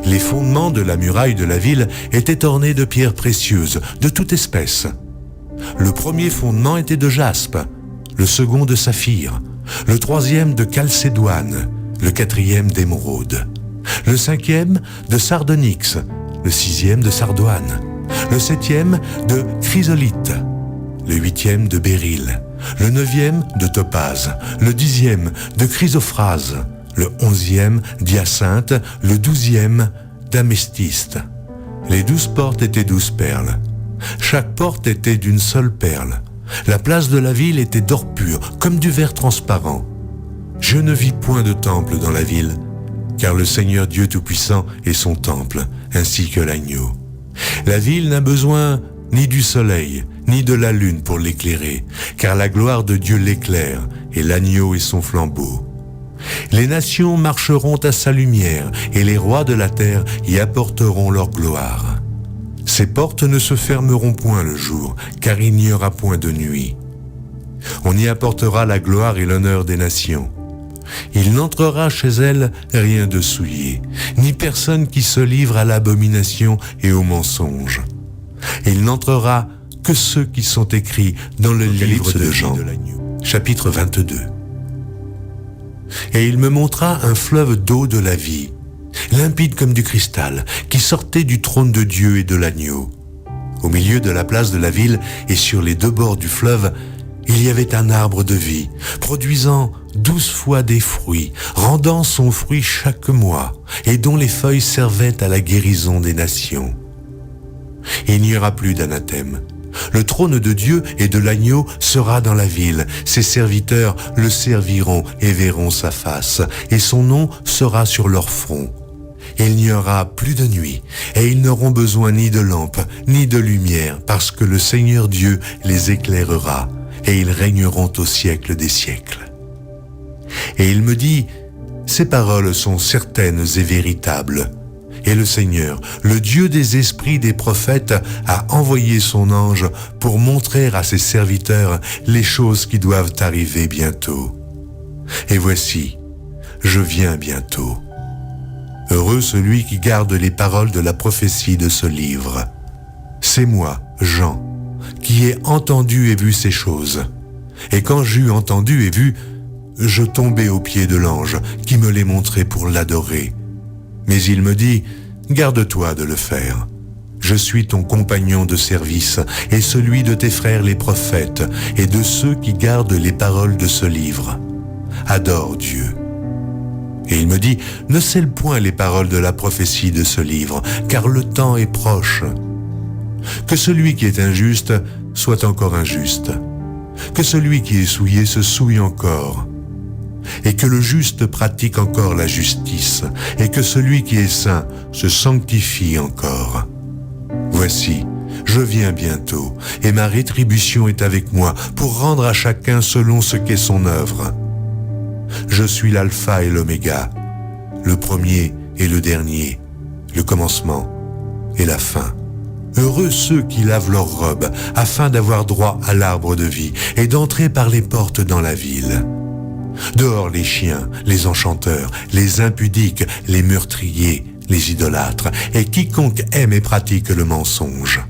Les fondements de la muraille de la ville étaient ornés de pierres précieuses, de toute espèce. Le premier fondement était de jaspe, le second de saphir, le troisième de chalcédoine, le quatrième d'émeraude, le cinquième de sardonyx, le sixième de sardoine, le septième de chrysolite, le huitième de béryl, le neuvième de topaze, le 10e de chrysophrase, le 11e d'hyacinthe, le 12e d'améthyste. Les 12 portes étaient 12 perles. Chaque porte était d'une seule perle. La place de la ville était d'or pur, comme du verre transparent. Je ne vis point de temple dans la ville, car le Seigneur Dieu Tout-Puissant est son temple, ainsi que l'agneau. La ville n'a besoin ni du soleil, ni de la lune pour l'éclairer, car la gloire de Dieu l'éclaire, et l'agneau est son flambeau. Les nations marcheront à sa lumière, et les rois de la terre y apporteront leur gloire. Ses portes ne se fermeront point le jour, car il n'y aura point de nuit. On y apportera la gloire et l'honneur des nations. Il n'entrera chez elle rien de souillé, ni personne qui se livre à l'abomination et au mensonge. Il n'entrera que ceux qui sont écrits dans le livre de Jean, chapitre 22. Et il me montra un fleuve d'eau de la vie, limpide comme du cristal, qui sortait du trône de Dieu et de l'agneau. Au milieu de la place de la ville et sur les 2 bords du fleuve, il y avait un arbre de vie, produisant 12 fois des fruits, rendant son fruit chaque mois, et dont les feuilles servaient à la guérison des nations. Il n'y aura plus d'anathème. Le trône de Dieu et de l'agneau sera dans la ville. Ses serviteurs le serviront et verront sa face, et son nom sera sur leur front. Il n'y aura plus de nuit, et ils n'auront besoin ni de lampe, ni de lumière, parce que le Seigneur Dieu les éclairera, et ils régneront au siècle des siècles. Et il me dit, ces paroles sont certaines et véritables. Et le Seigneur, le Dieu des esprits des prophètes, a envoyé son ange pour montrer à ses serviteurs les choses qui doivent arriver bientôt. Et voici, je viens bientôt. Heureux celui qui garde les paroles de la prophétie de ce livre. C'est moi, Jean, qui ai entendu et vu ces choses. Et quand j'eus entendu et vu, je tombai aux pieds de l'ange qui me les montrait pour l'adorer. Mais il me dit, garde-toi de le faire. Je suis ton compagnon de service et celui de tes frères les prophètes et de ceux qui gardent les paroles de ce livre. Adore Dieu. Et il me dit, ne scelle point les paroles de la prophétie de ce livre, car le temps est proche. Que celui qui est injuste soit encore injuste. Que celui qui est souillé se souille encore. Et que le juste pratique encore la justice. Et que celui qui est saint se sanctifie encore. Voici, je viens bientôt, et ma rétribution est avec moi pour rendre à chacun selon ce qu'est son œuvre. Je suis l'alpha et l'oméga, le premier et le dernier, le commencement et la fin. Heureux ceux qui lavent leurs robes, afin d'avoir droit à l'arbre de vie et d'entrer par les portes dans la ville. Dehors les chiens, les enchanteurs, les impudiques, les meurtriers, les idolâtres, et quiconque aime et pratique le mensonge.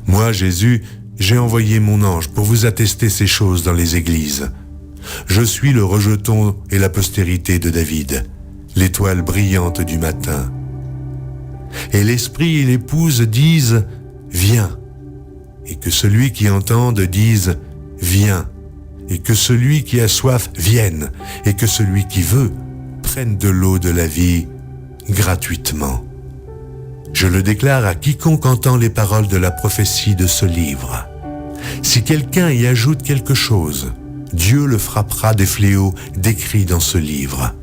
Moi, Jésus, j'ai envoyé mon ange pour vous attester ces choses dans les églises. Je suis le rejeton et la postérité de David, l'étoile brillante du matin. Et l'esprit et l'épouse disent « Viens », et que celui qui entende dise « Viens », et que celui qui a soif vienne, et que celui qui veut prenne de l'eau de la vie gratuitement. Je le déclare à quiconque entend les paroles de la prophétie de ce livre. Si quelqu'un y ajoute quelque chose, Dieu le frappera des fléaux décrits dans ce livre.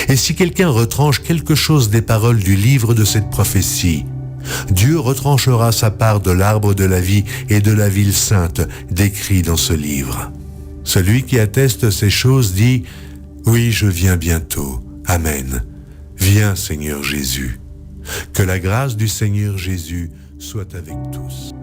Et si quelqu'un retranche quelque chose des paroles du livre de cette prophétie, Dieu retranchera sa part de l'arbre de la vie et de la ville sainte décrits dans ce livre. Celui qui atteste ces choses dit « Oui, je viens bientôt. Amen. Viens, Seigneur Jésus. » Que la grâce du Seigneur Jésus soit avec tous.